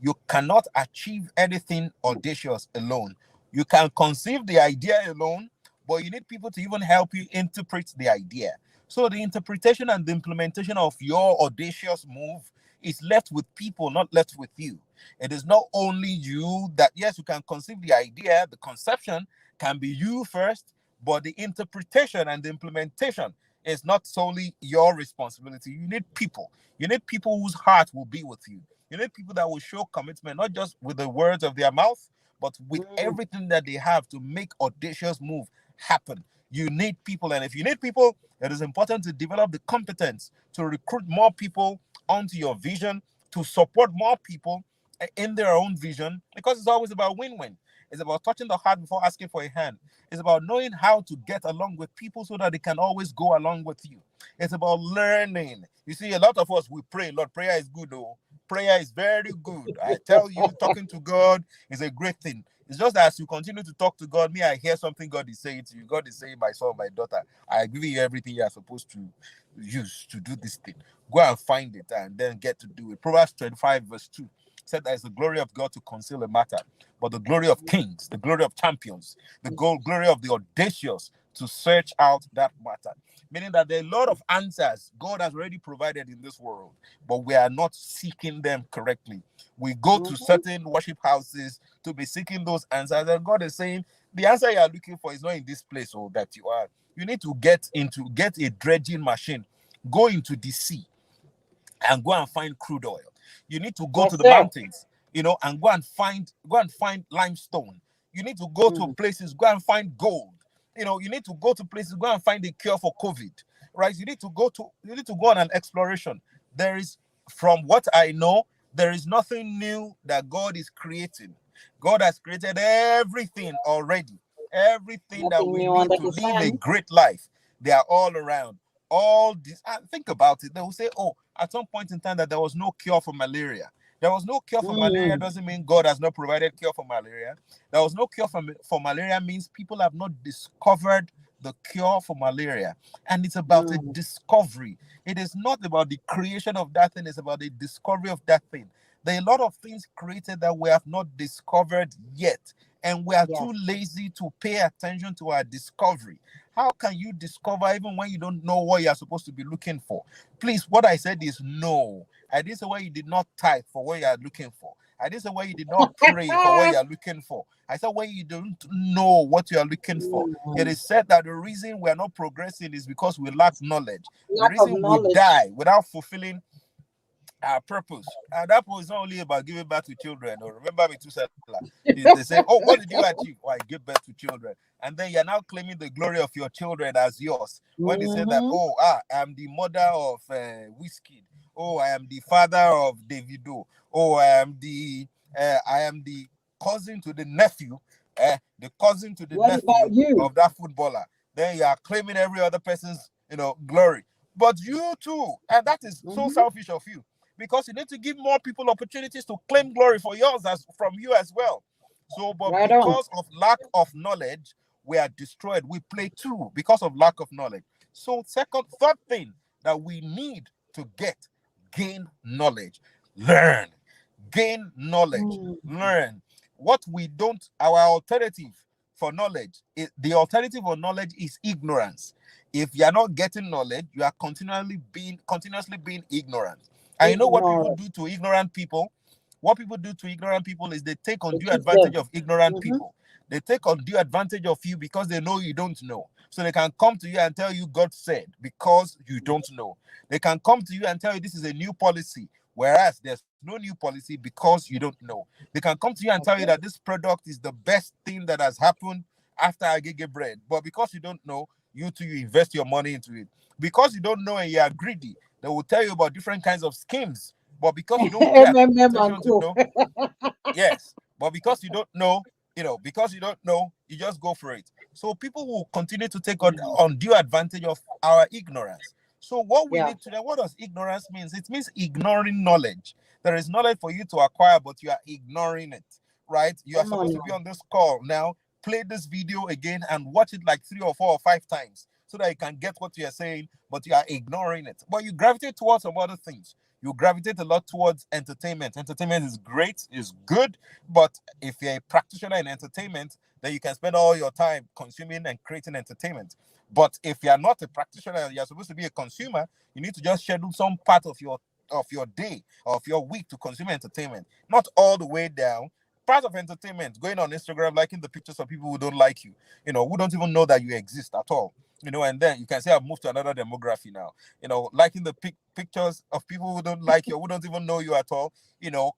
You cannot achieve anything audacious alone. You can conceive the idea alone, but you need people to even help you interpret the idea. So the interpretation and the implementation of your audacious move is left with people, not left with you. It is not only you that, yes, you can conceive the idea, the conception can be you first, but the interpretation and the implementation is not solely your responsibility. You need people. You need people whose heart will be with you. You need people that will show commitment, not just with the words of their mouth, but with Mm. everything that they have to make audacious move happen. You need people, and if you need people, it is important to develop the competence to recruit more people onto your vision, to support more people in their own vision, because it's always about win-win. It's about touching the heart before asking for a hand. It's about knowing how to get along with people so that they can always go along with you. It's about learning. You see, a lot of us, we pray. Lord, prayer is good, though. Prayer is very good. I tell you, talking to God is a great thing. It's just that as you continue to talk to God, me, I hear something God is saying to you. God is saying, my son, my daughter, I give you everything you are supposed to use to do this thing. Go and find it and then get to do it. Proverbs 25, verse 2 said that it's the glory of God to conceal a matter, but the glory of kings, the glory of champions, the glory of the audacious to search out that matter. Meaning that there are a lot of answers God has already provided in this world, but we are not seeking them correctly. We go to Mhm. certain worship houses to be seeking those answers, and God is saying the answer you are looking for is not in this place or that you are. You need to get a dredging machine, go into the sea, and go and find crude oil. You need to go to Yes, the sir. mountains, and go and find limestone. You need to go to Mm. places, go and find gold. You need to go to places, go and find the cure for COVID. Right? You need to go on an exploration. There is, from what I know, there is nothing new that God is creating. God has created everything already. Everything that Nothing we new need under to the live a sun. great life, they are all around. All this, and think about it. They will say, oh, at some point in time that there was no cure for malaria. There was no cure for malaria Mm. doesn't mean God has not provided cure for malaria. There was no cure for malaria means people have not discovered the cure for malaria. And it's about a Mm. discovery. It is not about the creation of that thing, it's about the discovery of that thing. There are a lot of things created that we have not discovered yet. And we are Yes. too lazy to pay attention to our discovery. How can you discover even when you don't know what you're supposed to be looking for? Please, what I said is no. I didn't say why you did not type for what you are looking for. I didn't say why you did not pray for what you are looking for. I said why you don't know what you are looking for. It Mm. is said that the reason we are not progressing is because we lack knowledge. The Lack of reason we knowledge. die without fulfilling our purpose. And that was not only about giving birth to children. Or remember me, Tusela. They say, oh, what did you achieve? Oh, I give birth to children. And then you're now claiming the glory of your children as yours. When they say that, Mm-hmm. oh, I'm the mother of Whiskey. Oh, I am the father of Davido. Oh, I am the cousin to the nephew, the cousin to the What about nephew you? of that footballer. Then you are claiming every other person's, glory. But you too, and that is so Mm-hmm. selfish of you, because you need to give more people opportunities to claim glory for yours as from you as well. So, but Right on. because of lack of knowledge, we are destroyed. We play too because of lack of knowledge. So, third thing that we need to gain knowledge, learn, gain knowledge, Mm. learn. What we don't, our alternative for knowledge, the alternative for knowledge is ignorance. If you are not getting knowledge, you are continuously being ignorant. And you know what Ignore people it. do to ignorant people? What people do to ignorant people is they take They undue keep advantage them. of ignorant Mm-hmm. people. They take undue advantage of you because they know you don't know. So they can come to you and tell you God said because you don't know. They can come to you and tell you this is a new policy, whereas there's no new policy because you don't know. They can come to you and tell you that Okay. this product is the best thing that has happened after Agege bread, but because you don't know, you invest your money into it. Because you don't know and you are greedy, they will tell you about different kinds of schemes. But because you don't pay MMM and attention to Co. know, yes, but because you don't know, because you don't know, you just go for it. So people will continue to take Mm. undue advantage of our ignorance. So what we Yeah. need to know, what does ignorance means? It means ignoring knowledge. There is knowledge for you to acquire, but you are ignoring it, right? You are Come on supposed to be now. on this call now, play this video again and watch it like 3 or 4 or 5 times so that you can get what you are saying, but you are ignoring it. But you gravitate towards some other things. You gravitate a lot towards entertainment. Entertainment is great, is good, but if you're a practitioner in entertainment, then you can spend all your time consuming and creating entertainment. But if you're not a practitioner, you're supposed to be a consumer, you need to just schedule some part of your day, of your week to consume entertainment. Not all the way down. Part of entertainment, going on Instagram, liking the pictures of people who don't like you, who don't even know that you exist at all. And then you can say I've moved to another demography now. Liking the pictures of people who don't like you, who don't even know you at all,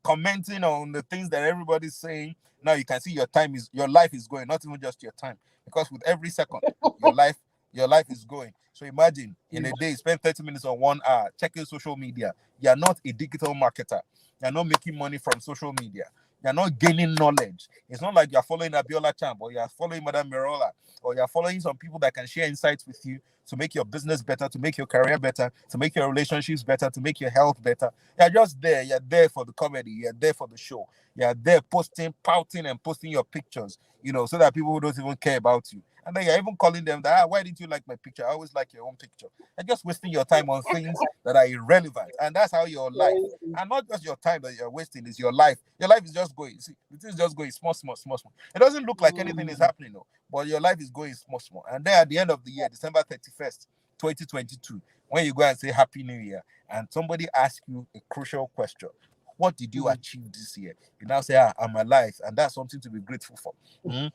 commenting on the things that everybody's saying. Now you can see your life is going, not even just your time. Because with every second, your life, your life is going. So imagine in a day, you spend 30 minutes or 1 hour checking social media. You're not a digital marketer. You're not making money from social media. You're not gaining knowledge. It's not like you're following Abiola Champ or you're following Madame Merola or you're following some people that can share insights with you to make your business better, to make your career better, to make your relationships better, to make your health better. You're just there. You're there for the comedy. You're there for the show. You're there posting, pouting, and posting your pictures, so that people don't even care about you. And then you're even calling them that, why didn't you like my picture? I always like your own picture. And just wasting your time on things that are irrelevant. And that's how your life, Crazy. and not just your time that you're wasting, is your life. Your life is just going. See, it is just going small, small, small, small. It doesn't look like anything is Mm. happening, no, but your life is going small, small. And then at the end of the year, December 31st, 2022, when you go and say Happy New Year, and somebody asks you a crucial question, what did you Mm. achieve this year? You now say, I'm alive, and that's something to be grateful for. Mm?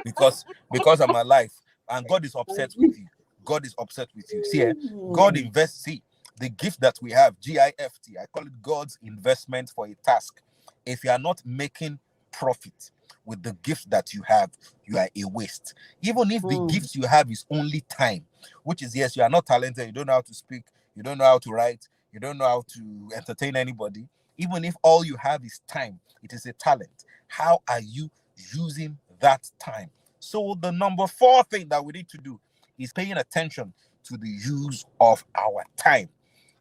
because I'm alive, and God is upset with you. God is upset with you. See, God Mm. invests. See, the gift that we have, GIFT, I call it God's investment for a task. If you are not making profit with the gift that you have, you are a waste. Even if the Mm. gift you have is only time, which is, yes, you are not talented, you don't know how to speak, you don't know how to write, you don't know how to entertain anybody. Even if all you have is time, it is a talent. How are you using that time? So the number 4 thing that we need to do is paying attention to the use of our time.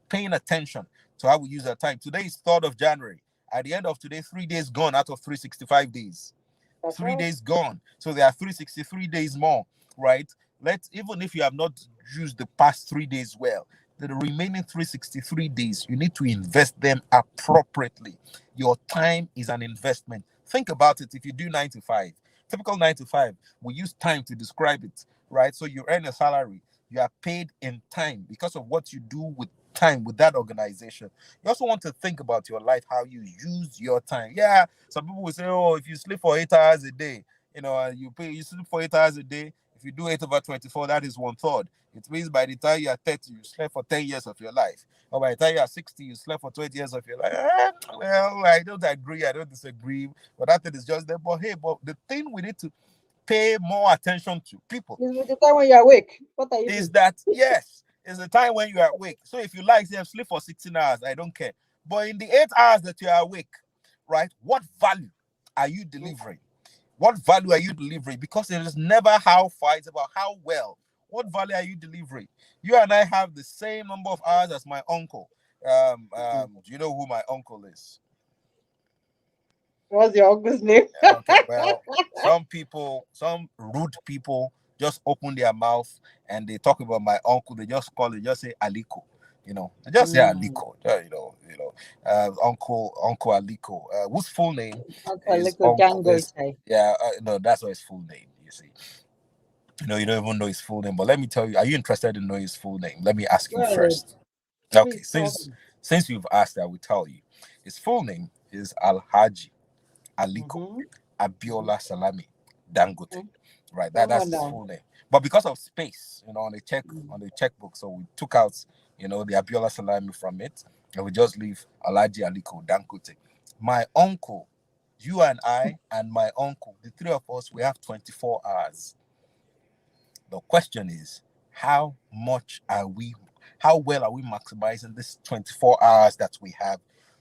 Paying attention to how we use our time. Today is 3rd of January. At the end of today, 3 days gone out of 365 days. That's Three right. days gone. So there are 363 days more, right? Even if you have not used the past 3 days well, the remaining 363 days, you need to invest them appropriately. Your time is an investment. Think about it. If you do 9 to 5, typical 9 to 5, we use time to describe it, right? So you earn a salary, you are paid in time because of what you do with time with that organization. You also want to think about your life, how you use your time. Yeah, some people will say, oh, if you sleep for 8 hours a day, you sleep for 8 hours a day. If you do 8/24, that is 1/3. It means by the time you are 30, you slept for 10 years of your life. Or by the time you are 60, you slept for 20 years of your life. Well, I don't agree. I don't disagree. But that thing is just there. But hey, but the thing we need to pay more attention to, people, This is the time when you're awake. What are you is doing? that, yes, it's the time when you are awake. So if you like, say, sleep for 16 hours, I don't care. But in the 8 hours that you are awake, right, what value are you Mm. delivering? What value are you delivering? Because it is never how far, it's about how well. What value are you delivering? You and I have the same number of hours as my uncle. Mm. Do you know who my uncle is? What's your uncle's name? Okay, well, some people, some rude people just open their mouth and they talk about my uncle. They just call it, just say Aliko. They just say Mm. Aliko. Uncle Aliko, whose full name Uncle is Little Uncle. Is Dangote. Yeah, no, that's not his full name. You see, you don't even know his full name. But let me tell you, are you interested in knowing his full name? Let me ask you Well, first. Okay, please tell since me. since you've asked, I will tell you. His full name is Alhaji Aliko Mm-hmm. Mm-hmm. Abiola Salami Dangote. right? Oh That's his no. full name. But because of space, Mm. on the checkbook, so we took out, the Abiola Salami from it, and we just leave Alaji Aliko Dankote. My uncle, you and I, and my uncle, the three of us, we have 24 hours. The question is, how much are we, how well are we maximizing this 24 hours that we have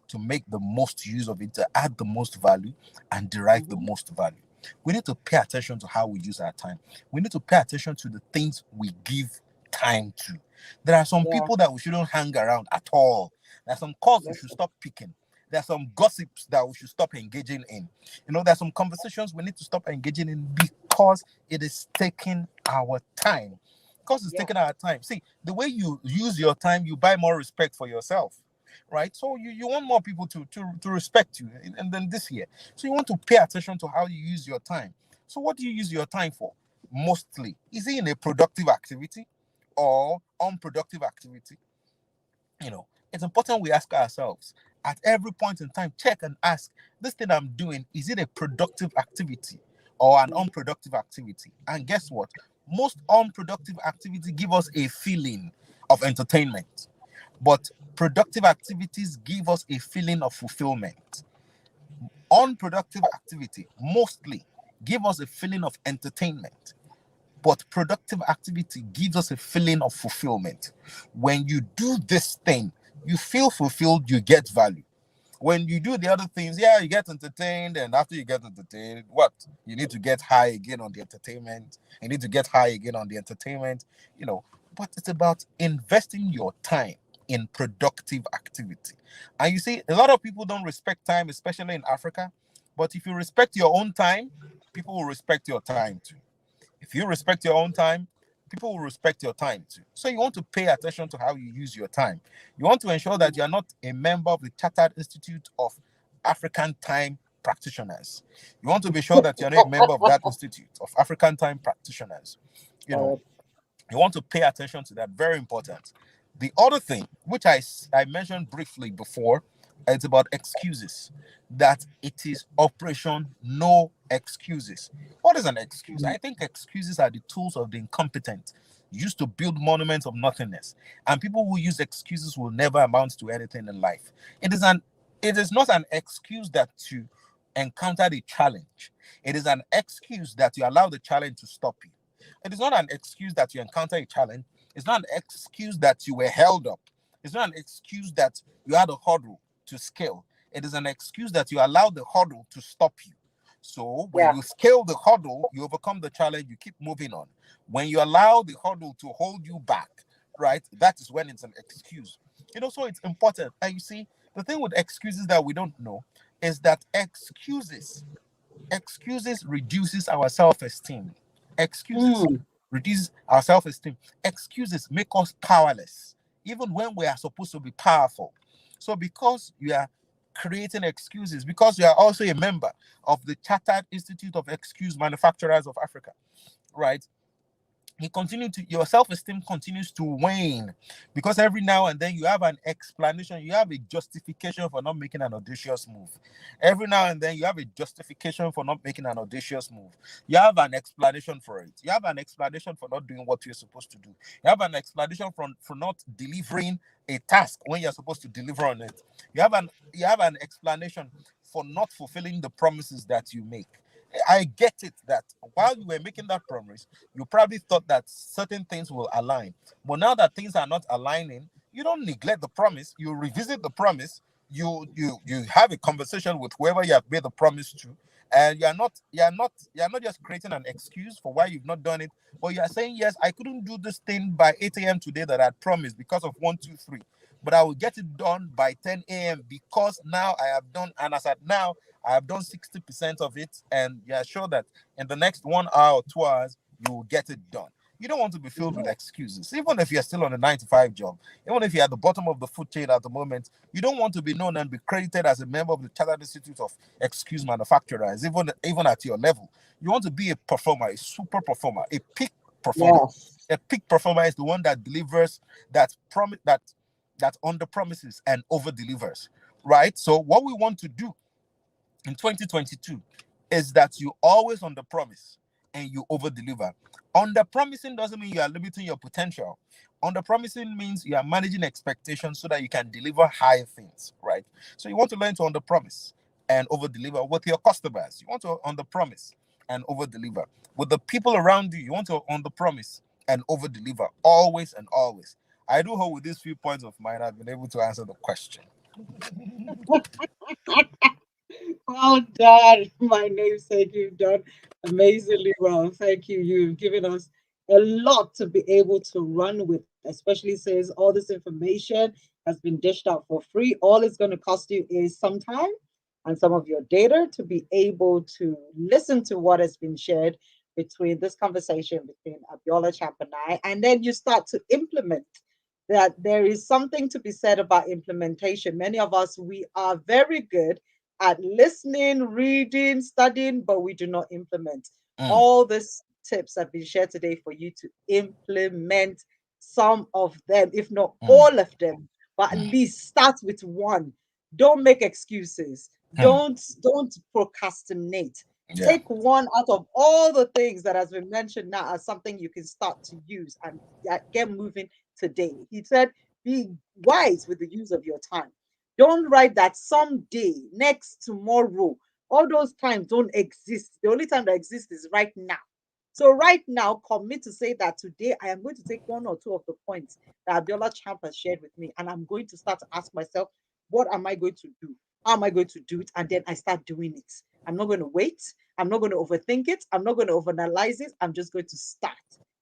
to make the most use of it, to add the most value and derive the Mhm. most value? We need to pay attention to how we use our time. We need to pay attention to the things we give time to. There are some Yeah. people that we shouldn't hang around at all. There are some calls we should Listen. stop picking. There are some gossips that we should stop engaging in. There's some conversations we need to stop engaging in because it is taking our time. Because it's Yeah. taking our time. See, the way you use your time, you buy more respect for yourself. Right? So you want more people to respect you. And then this year. So you want to pay attention to how you use your time. So what do you use your time for? Mostly. Is it in a productive activity or unproductive activity? It's important we ask ourselves at every point in time, check and ask, this thing I'm doing, is it a productive activity or an Mhm. unproductive activity? And guess what? Most unproductive activity give us a feeling of entertainment, but productive activities give us a feeling of fulfillment. Unproductive activity mostly give us a feeling of entertainment, but productive activity gives us a feeling of fulfillment. When you do this thing, you feel fulfilled, you get value. When you do the other things, yeah, you get entertained, and after you get entertained, what? You need to get high again on the entertainment. You need to get high again on the entertainment, you know. But it's about investing your time in productive activity. And you see, a lot of people don't respect time, especially in Africa. But if you respect your own time, people will respect your time too. If you respect your own time, people will respect your time too. So you want to pay attention to how you use your time. You want to ensure that you are not a member of the Chartered Institute of African Time Practitioners. You want to be sure that you're not a member of that Institute of African Time Practitioners. You know, Good. you want to pay attention to that. Very important. The other thing, which I mentioned briefly before, it's about excuses. That it is operation no excuses. What is an excuse? Mhm. I think excuses are the tools of the incompetent used to build monuments of nothingness. And people who use excuses will never amount to anything in life. It is an it is not an excuse that you encountered a challenge. It is an excuse that you allow the challenge to stop you. It is not an excuse that you encounter a challenge. It's not an excuse that you were held up. It's not an excuse that you had a hurdle to scale. It is an excuse that you allow the hurdle to stop you. So when Yeah. you scale the hurdle, you overcome the challenge, you keep moving on. When you allow the hurdle to hold you back, right, that is when it's an excuse. So it's important. And you see, the thing with excuses that we don't know is that excuses reduces our self-esteem. Excuses Mm. reduces our self-esteem. Excuses make us powerless, even when we are supposed to be powerful. So because you are creating excuses, because you are also a member of the Chartered Institute of Excuse Manufacturers of Africa, right? Your self-esteem continues to wane because every now and then you have an explanation, you have a justification for not making an audacious move. Every now and then you have a justification for not making an audacious move. You have an explanation for it. You have an explanation for not doing what you're supposed to do. You have an explanation for not delivering a task when you're supposed to deliver on it. You have an explanation for not fulfilling the promises that you make. I get it that while you were making that promise, you probably thought that certain things will align. But now that things are not aligning, you don't neglect the promise. You revisit the promise. You have a conversation with whoever you have made the promise to, and you're not just creating an excuse for why you've not done it, but you are saying, yes, I couldn't do this thing by 8 a.m. today that I promised because of 1, 2, 3. But I will get it done by 10 a.m. because now I have done, and as at now, I have done 60% of it, and you're sure that in the next 1 hour or 2 hours, you will get it done. You don't want to be filled with No. excuses. Even if you're still on a 9 to 5 job, even if you're at the bottom of the food chain at the moment, you don't want to be known and be credited as a member of the Chartered Institute of Excuse Manufacturers, even at your level. You want to be a performer, a super performer, a peak performer. Yes. A peak performer is the one that delivers, that under promises and over delivers, right? So what we want to do in 2022 is that you always on the promise and you over deliver. Under promising doesn't mean you are limiting your potential. Under promising means you are managing expectations so that you can deliver high things, right? So you want to learn to under promise and over deliver with your customers. You want to under promise and over deliver with the people around you. You want to under promise and over deliver always and always. I do hope with these few points of mine, I've been able to answer the question. Well done, my namesake. You've done amazingly well. Thank you. You've given us a lot to be able to run with, especially since all this information has been dished out for free. All it's going to cost you is some time and some of your data to be able to listen to what has been shared between this conversation between Abiola Champ and I, and then you start to implement that. There is something to be said about implementation. Many of us, we are very good at listening, reading, studying, but we do not implement. Mm, All these tips have been shared today for you to implement some of them, if not mm, all of them, but at mm, least start with one. Don't make excuses. mm. Don't procrastinate. Yeah. Take one out of all the things that has been mentioned now as something you can start to use and get moving today. He said, be wise with the use of your time. Don't write that someday, next, tomorrow. All those times don't exist. The only time that exists is right now. So right now, commit to say that today I am going to take one or two of the points that Abiola Champ has shared with me, and I'm going to start to ask myself, what am I going to do? How am I going to do it? And then I start doing it. I'm not going to wait. I'm not going to overthink it. I'm not going to overanalyze it. I'm just going to start.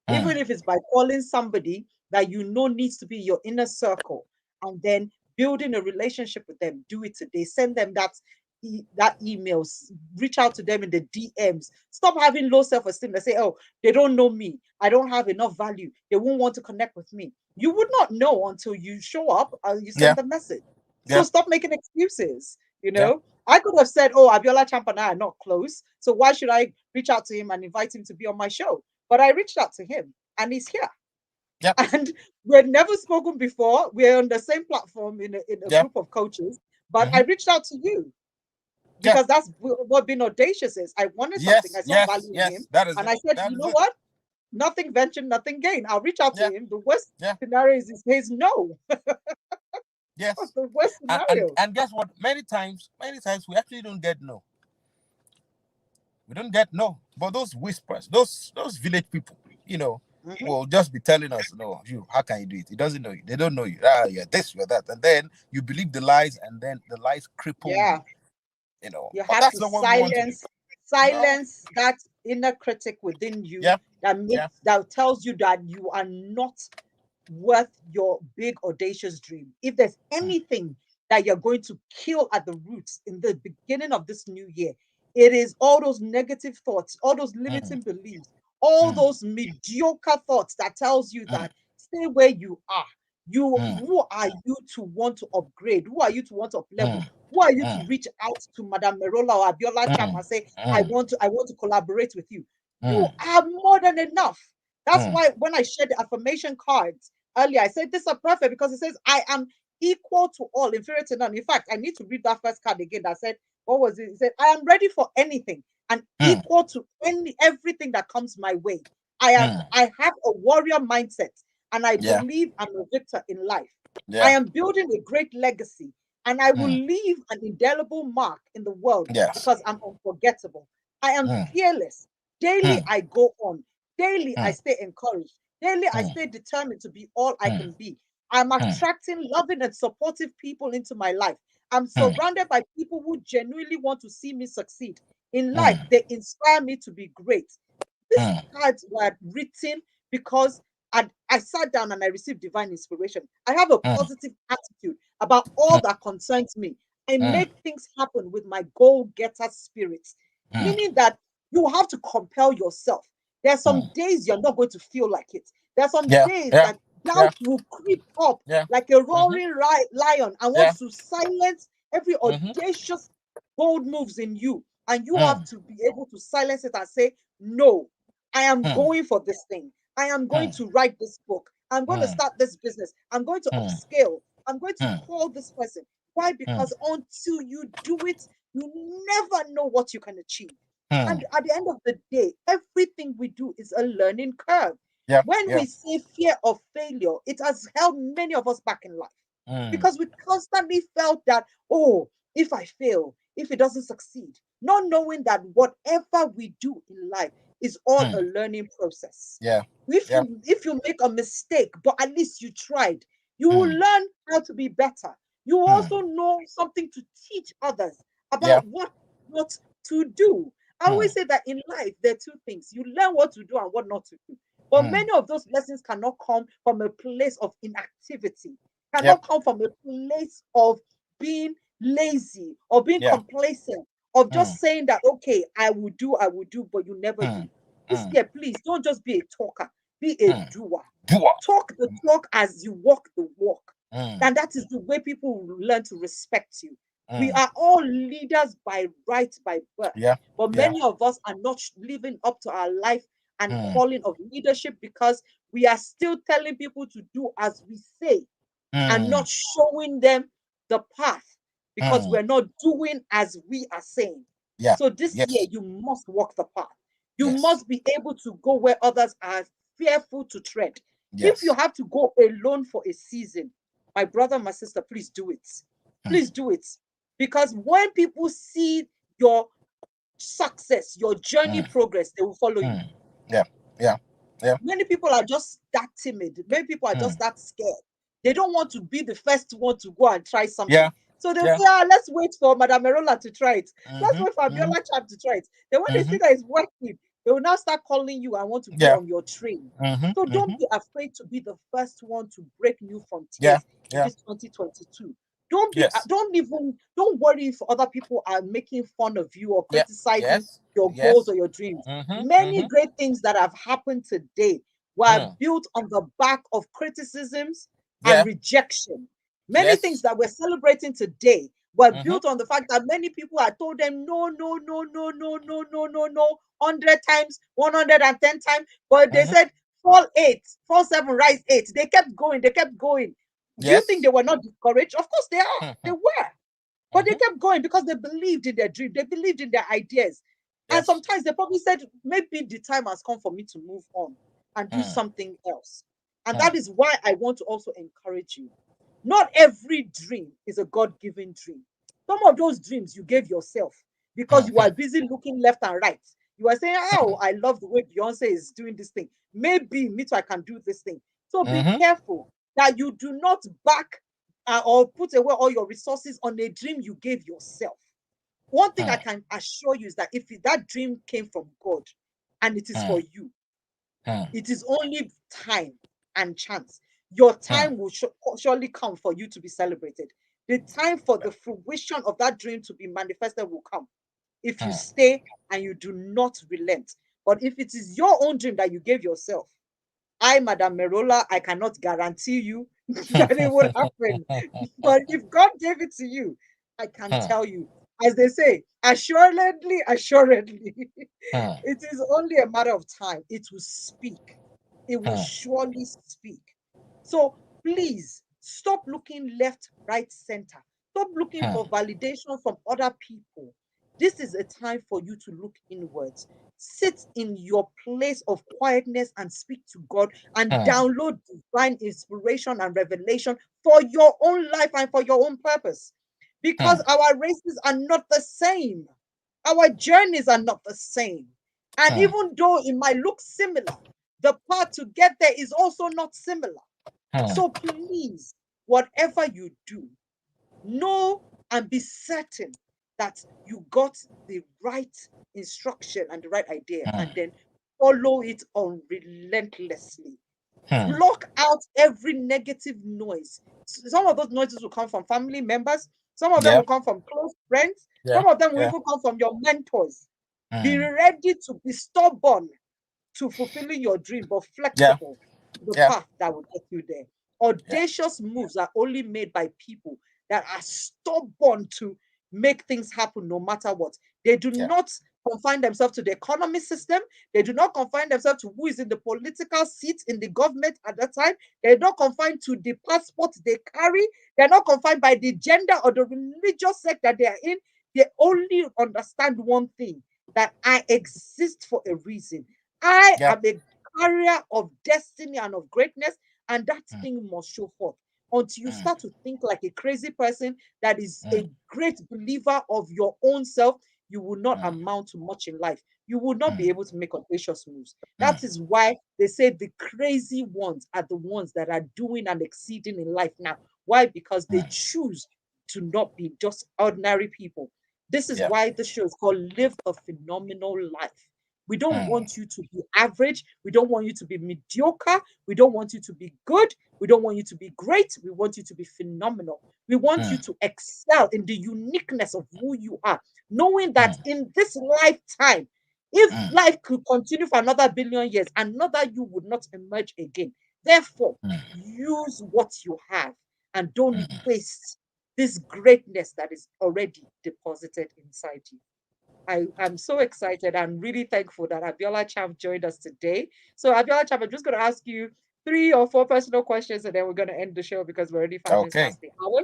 Even Mm, if it's by calling somebody that you know needs to be your inner circle, and then building a relationship with them. Do it today. Send them that emails. Reach out to them in the DMs. Stop having low self-esteem. They say, "Oh, they don't know me. I don't have enough value. They won't want to connect with me." You would not know until you show up and you yeah. send the message. So Yeah. stop making excuses. Yeah. I could have said, "Oh, Abiola Champ and I are not close, so why should I reach out to him and invite him to be on my show?" But I reached out to him, and he's here. Yeah. And we've never spoken before. We're on the same platform in a Yeah. group of coaches, but I Mm-hmm. reached out to you Yeah. because that's what being audacious is. I wanted something. Yes. I saw Yes. value in him, Yes. That is and it. I said, That you is know it. what? Nothing ventured, nothing gained. I'll reach out to Yeah. him. The worst Yeah. scenario is he says no. Yes. The worst And, and scenario. and guess what? Many times we actually don't get no. We don't get no. But those whispers, those village people, you know, Mhm. will just be telling us, no, you, how can you do it? He doesn't know you. They don't know you. Ah, yeah, this, you're that. And then you believe the lies, and then the lies cripple Yeah. you. You But have that's to not what we want to do. No. silence that inner critic within you Yeah. Yeah. that tells you that you are not worth your big audacious dream. If there's Mm, anything that you're going to kill at the roots in the beginning of this new year, it is all those negative thoughts, all those mm, limiting beliefs, all mm, those mediocre thoughts that tells you mm, that stay where you are. mm, Who are you to want to upgrade? Who are you to want to up level? mm, Who are you to mm, reach out to Madame Merola or Abiola Champ mm, and say, mm, I want to collaborate with you? You mm, are more than enough. That's mm, why when I shared the affirmation cards earlier, I said these are perfect because it says I am equal to all, inferior to none. In fact, I need to read that first card again that said, what was it? It said, I am ready for anything and mm, equal to everything that comes my way. mm. I have a warrior mindset and I Yeah. believe I'm a victor in life. I Yeah. am building a great legacy and I will Mm. leave an indelible mark in the world Yes. because I'm unforgettable. I am Mm, fearless. Daily mm, I go on. Daily I mm, stay encouraged. Daily I mm, stay determined to be all I mm, can be. I'm mm, attracting loving and supportive people into my life. I'm mm, surrounded by people who genuinely want to see me succeed. In life, mm, they inspire me to be great. These mm, cards were written because I sat down and I received divine inspiration. I have a mm, positive attitude about all mm, that concerns me. I mm, make things happen with my goal getter spirit, mm, meaning that you have to compel yourself. There are some mm. days you're not going to feel like it. There are some Yeah. days Yeah. that doubt Yeah. will creep up Yeah. like a Mm-hmm. roaring lion and Yeah. wants to silence every Mm-hmm. audacious bold moves in you. And you have Mm, to be able to silence it and say, no, I am mm, going for this thing. I am going mm, to write this book. I'm going to mm, start this business. I'm going to mm, upscale. I'm going to mm, call this person. Why? mm. Because until you do it, you never know what you can achieve. And at the end of the day, everything we do is a learning curve. Yeah. When Yeah. we say fear of failure, it has held many of us back in life because we constantly felt that, oh, if I fail, if it doesn't succeed, not knowing that whatever we do in life is all a learning process. Yeah. If Yeah. you make a mistake, but at least you tried, you will Mm. learn how to be better. You will also Mm. know something to teach others Yeah. about what not to do. I Mm. always say that in life, there are two things. You learn what to do and what not to do. But Mm. many of those lessons cannot come from a place of inactivity, Yep. cannot come from a place of being lazy or being Yeah. complacent, of Mm. just saying that, okay, I will do, but you never Mm. do. This Mm. year, please don't just be a talker, be a Mm. doer. Dua. Talk the talk as you walk the walk. Mm. And that is the way people will learn to respect you. We Mm. are all leaders by right, by birth. Yeah. But Yeah. many of us are not living up to our life and Mm. calling of leadership because we are still telling people to do as we say and Mm. not showing them the path because Mm. we're not doing as we are saying. Yeah. So this year, Yes. you must walk the path. You Yes. must be able to go where others are fearful to tread. If you Yes. have to go alone for a season, my brother, my sister, please do it. Mm. Please do it. Because when people see your success, your journey Mm. progress, they will follow you. Mm. Yeah. Yeah. Yeah. Many people are just that timid. Many people are Mm. just that scared. They don't want to be the first one to go and try Yeah. something. So they'll Yeah. say, let's wait for Madame Merola to try it. Let's Mm-hmm. wait for Mm-hmm. Abiola Chap to try it. Then when they Mm-hmm. see that it's working, they will now start calling you and want to be Yeah. on your train. Mm-hmm. So Mm-hmm. don't be afraid to be the first one to break new Yeah. frontiers in Yeah. this 2022. Yes. Don't worry if other people are making fun of you or Yeah. criticizing Yes. your goals Yes. or your dreams. Mm-hmm. Many Mm-hmm. great things that have happened today were Mm. built on the back of criticisms and Yeah. rejection. Many things Yes. that we're celebrating today were Mm-hmm. built on the fact that many people had told them no, no, no, no, no, no, no, no, no, 100 times, 110 times, but they Mm-hmm. said fall eight, fall seven, rise eight. They kept going, they kept going. Do you think Yes. they were not discouraged? Of course they are. Mm-hmm. They were. But they Mm-hmm. kept going because they believed in their dream, they believed in their ideas. And Yes. sometimes they probably said, maybe the time has come for me to move on and do Mm. something else. And that Mm. is why I want to also encourage you. Not every dream is a God given dream. Some of those dreams you gave yourself because you are Mm-hmm. busy looking left and right. You are saying, oh, I love the way Beyonce is doing this thing. Maybe me too, I can do this thing. So be Mm-hmm. careful that you do not back or put away all your resources on a dream you gave yourself. One thing I Mm. can assure you is that if that dream came from God and it is for Mm. you, Mm. it is only time and chance. Your Mm. time will surely come for you to be celebrated. The time for the fruition of that dream to be manifested will come if you Mm. stay and you do not relent. But if it is your own dream that you gave yourself, I, Madame Merola, I cannot guarantee you that it will happen. But if God gave it to you, I can Mm. tell you, as they say, assuredly, assuredly, Mm. it is only a matter of time. It will speak. It will Mm. surely speak. So please stop looking left, right, center. Stop looking Mm. for validation from other people. This is a time for you to look inwards. Sit in your place of quietness and speak to God and Mm. download divine inspiration and revelation for your own life and for your own purpose. Because Mm. our races are not the same, our journeys are not the same. And Mm. even though it might look similar, the path to get there is also not similar. Mm. So please, whatever you do, know and be certain that you got the right instruction and the right idea, and Mm. then follow it on relentlessly. Mm. Block out every negative noise. Some of those noises will come from family members, some of them Yeah. will come from close friends, Yeah. some of them will Yeah. even come from your mentors. Be Mm. ready to be stubborn to fulfilling your dream, but Yeah. flexible to the Yeah. path that will get you there. Yeah. Audacious moves are only made by people that are stubborn to make things happen no matter what. They do Yeah. not confine themselves to the economy system. They do not confine themselves to who is in the political seat in the government at that time. They're not confined to the passport they carry. They're not confined by the gender or the religious sect that they are in. They only understand one thing, that I exist for a reason. I Yeah. am a carrier of destiny and of greatness, and that Mm, thing must show forth. Until you mm, start to think like a crazy person that is mm, a great believer of your own self, you will not mm, amount to much in life. You will not be mm, able to make audacious moves. That mm, is why they say the crazy ones are the ones that are doing and exceeding in life now. Why? Because they mm. choose to not be just ordinary people. This is Yeah. why the show is called Live a Phenomenal Life. We don't Mm, want you to be average. We don't want you to be mediocre. We don't want you to be good. We don't want you to be great. We want you to be phenomenal. We want you mm, to excel in the uniqueness of who you are, knowing that mm, in this lifetime, if mm, life could continue for another billion years, another you would not emerge again. Therefore, mm, use what you have and don't mm. waste this greatness that is already deposited inside you. I'm so excited and really thankful that Abiola Champ joined us today. So, Abiola Champ, I'm just going to ask you 3 or 4 personal questions and then we're going to end the show because we're already 5 minutes Okay. past the hour.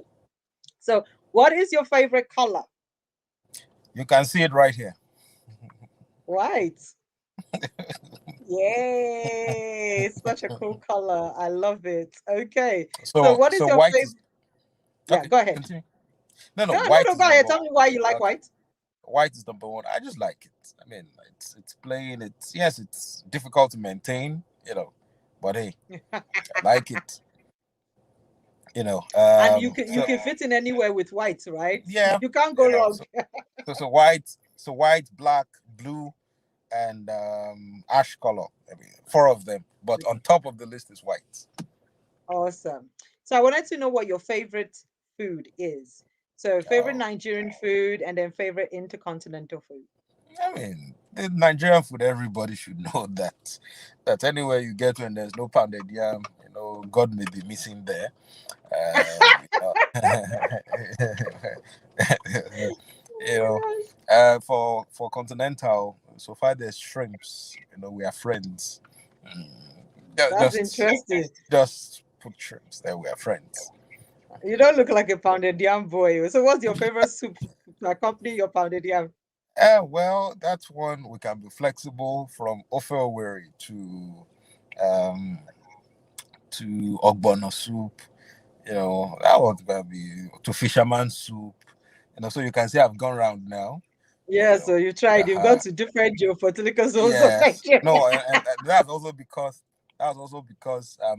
So, what is your favorite color? You can see it right here. White. Yay! Such a cool color. I love it. Okay. So, So what is so your white is favorite? Yeah, okay. go ahead. Continue. No, no, No, no, white no, is go ahead. number Tell one. me why you like Okay. white. White is number one. I just like it. I mean, it's plain. It's yes, it's difficult to maintain, but hey, I like it. And you So can fit in anywhere with white, right? yeah, You can't go wrong. so white, black, blue, and ash color. I mean, four of them. But on top of the list is white. Awesome. So I wanted to know what your favorite food is. So favorite Oh, Nigerian food and then favorite intercontinental food. I mean, the Nigerian food. Everybody should know that. That anywhere you get when there's no pounded yam, God may be missing there. You know, for continental, so far there's shrimps. We are friends. Mm, That's just interesting. just put shrimps there. We are friends. You don't look like a pounded yam boy. So what's your favorite soup to accompany your pounded yam? Well, that's one we can be flexible from ofe um to ogbono soup. That one's gonna be to fisherman soup. So you can see I've gone round now. Yeah, You so know, you tried. You've uh-huh. got to different geopolitical zones of Yes. Nigeria. No, and that's also because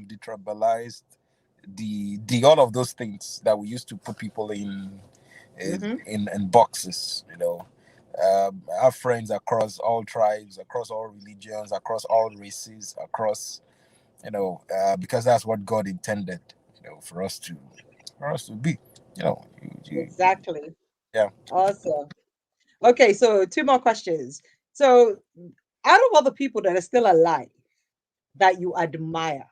detribalized the all of those things that we used to put people Mm-hmm. in boxes. I have friends across all tribes, across all religions, across all races, across because that's what God intended, for us to be. You know, Exactly. yeah. Awesome. Okay, so 2 more questions. So out of all the people that are still alive that you admire,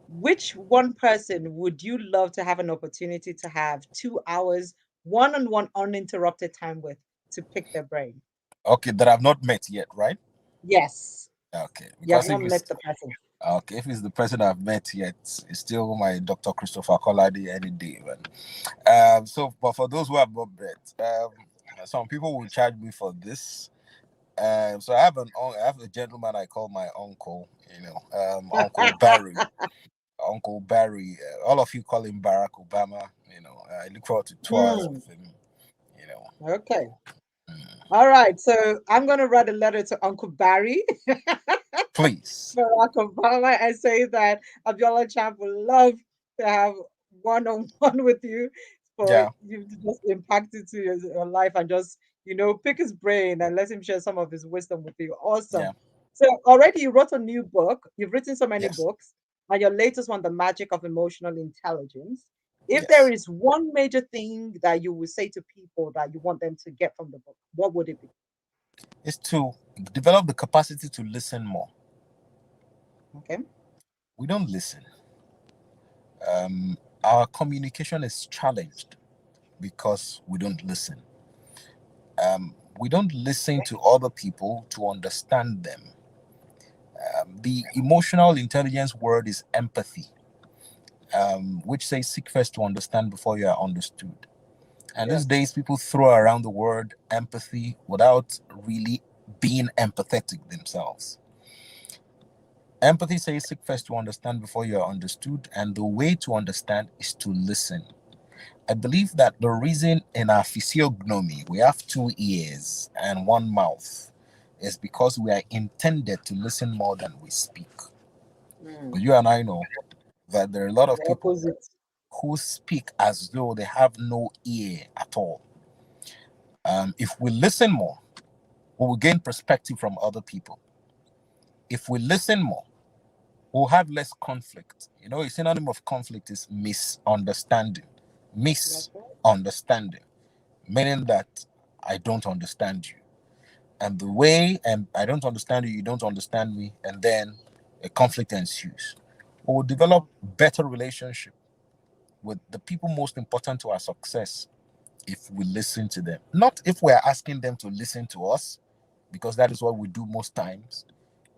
which one person would you love to have an opportunity to have 2 hours one-on-one uninterrupted time with to pick their brain? Okay, that I've not met yet, right? Yes, Okay, you have because not met the person. if it's the person I've met yet, it's still my Dr. Christopher Colladi any day, man. But for those who have not met, some people will charge me for this. So I have a gentleman I call my uncle, Uncle Barry. Uncle Barry. All of you call him Barack Obama. I look forward to tours Hmm, with him. You know, okay. Mm. All right. So I'm going to write a letter to Uncle Barry, Please. Barack Obama, and say that Abiola Champ would love to have one-on-one with you for Yeah, you to just impact it to your life and just, pick his brain and let him share some of his wisdom with you. Awesome. yeah, So already you wrote a new book. You've written so many yes, books, and your latest one, The Magic of Emotional Intelligence. If there yes. is one major thing that you would say to people that you want them to get from the book, what would it be? It's to develop the capacity to listen more. Okay. We don't listen. Our communication is challenged because we don't listen. We don't listen to other people to understand them. The emotional intelligence word is empathy, which says seek first to understand before you are understood. And these Yes. days, people throw around the word empathy without really being empathetic themselves. Empathy says seek first to understand before you are understood, and the way to understand is to listen. I believe that the reason in our physiognomy we have two ears and one mouth is because we are intended to listen more than we speak. But Mm. you and I know that there are a lot The of people opposite. who speak as though they have no ear at all. If we listen more, we will gain perspective from other people. If we listen more, we'll have less conflict. You know, a synonym of conflict is misunderstanding. That's right. Misunderstanding, meaning that I don't understand you. And the way and I don't understand you, you don't understand me, and then a conflict ensues. We will develop better relationship with the people most important to our success if we listen to them. Not if we're asking them to listen to us, because that is what we do most times.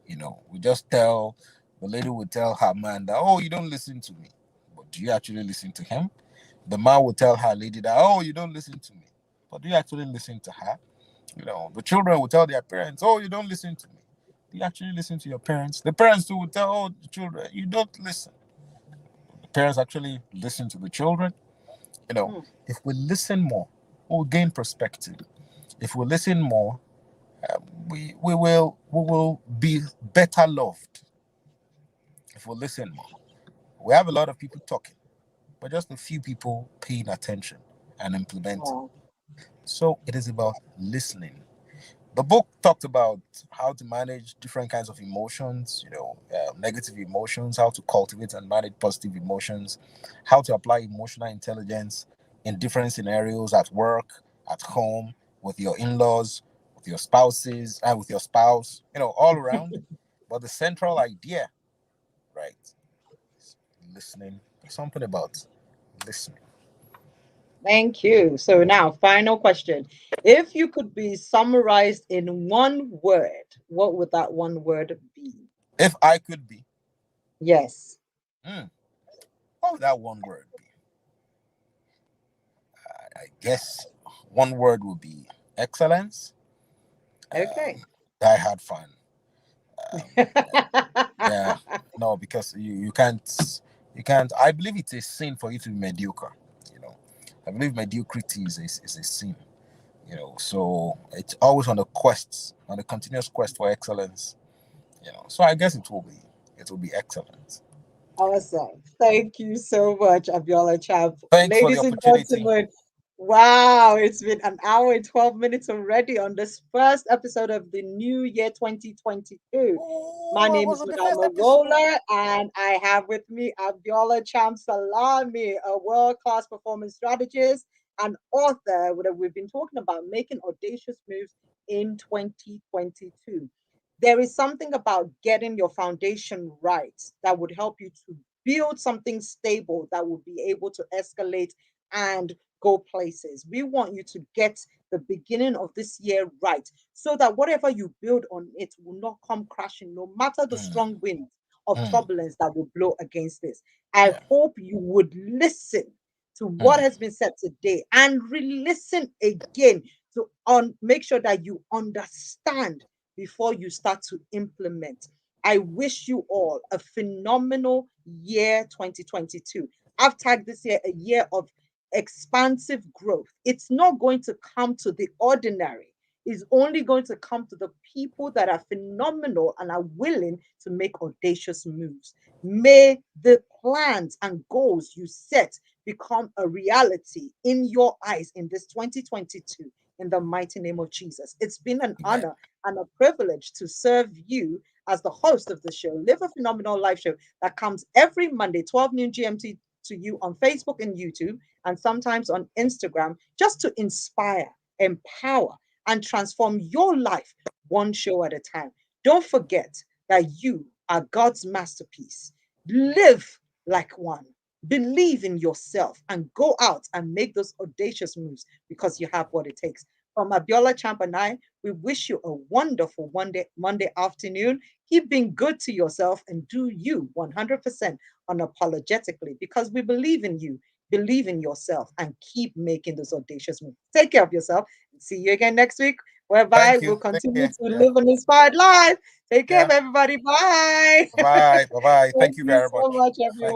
You know, we just tell the lady will tell her man that, oh, you don't listen to me. But do you actually listen to him? The man will tell her lady that, oh, you don't listen to me. But do you actually listen to her? You know, the children will tell their parents, oh, you don't listen to me. Do you actually listen to your parents? The parents too will tell, oh, the children, you don't listen. The parents actually listen to the children. You know, Mm. if we listen more, we'll gain perspective. If we listen more, we will be better loved if we listen more. We have a lot of people talking, but just a few people paying attention and implementing. Oh, So it is about listening. The book talked about how to manage different kinds of emotions, negative emotions, how to cultivate and manage positive emotions, how to apply emotional intelligence in different scenarios at work, at home, with your in laws, with your spouses, and with your spouse, all around. But the central idea, right, is listening. There's something about listening. thank you. So now, final question. If you could be summarized in one word, what would that one word be? If I could be, Yes. hmm, what would that one word be? I guess one word would be excellence. Okay. I had fun. Um, yeah, no, because you can't. I believe it's a sin for you to be mediocre. You know, I believe mediocrity is a sin. So it's always on a quest, on a continuous quest for excellence. So I guess it will be excellent. Awesome. Thank you so much, Abiola Champ. Thanks for the Ladies and opportunity. gentlemen, wow, it's been an hour and 12 minutes already on this first episode of the new year 2022. My Oh, I name was is on the Madame first episode. Merola, and I have with me Abiola Champ Salami, a world class performance strategist and author. We've been talking about making audacious moves in 2022. There is something about getting your foundation right that would help you to build something stable that will be able to escalate and go places. We want you to get the beginning of this year right so that whatever you build on it will not come crashing, no matter the Mm, strong wind of mm, turbulence that will blow against this. I yeah. hope you would listen to what Mm, has been said today and re-listen again to make sure that you understand before you start to implement. I wish you all a phenomenal year 2022. I've tagged this year a year of expansive growth. It's not going to come to the ordinary. It's only going to come to the people that are phenomenal and are willing to make audacious moves. May the plans and goals you set become a reality in your eyes in this 2022 in the mighty name of Jesus. It's been an amen. honor and a privilege to serve you as the host of the show, Live a Phenomenal Life Show, that comes every Monday, 12 noon GMT, to you on Facebook and YouTube, and sometimes on Instagram, just to inspire, empower, and transform your life one show at a time. Don't forget that you are God's masterpiece. Live like one. Believe in yourself and go out and make those audacious moves because you have what it takes. From Abiola Champ and I, we wish you a wonderful Monday afternoon. Keep being good to yourself and do you 100% unapologetically because we believe in you, believe in yourself, and keep making those audacious moves. Take care of yourself and see you again next week whereby Thank we'll you. Take continue care. to Yeah. live an inspired life. Take care, Yeah. everybody. Bye. Bye. Bye. Bye. Thank Thank you you very so much. much, Thank everyone.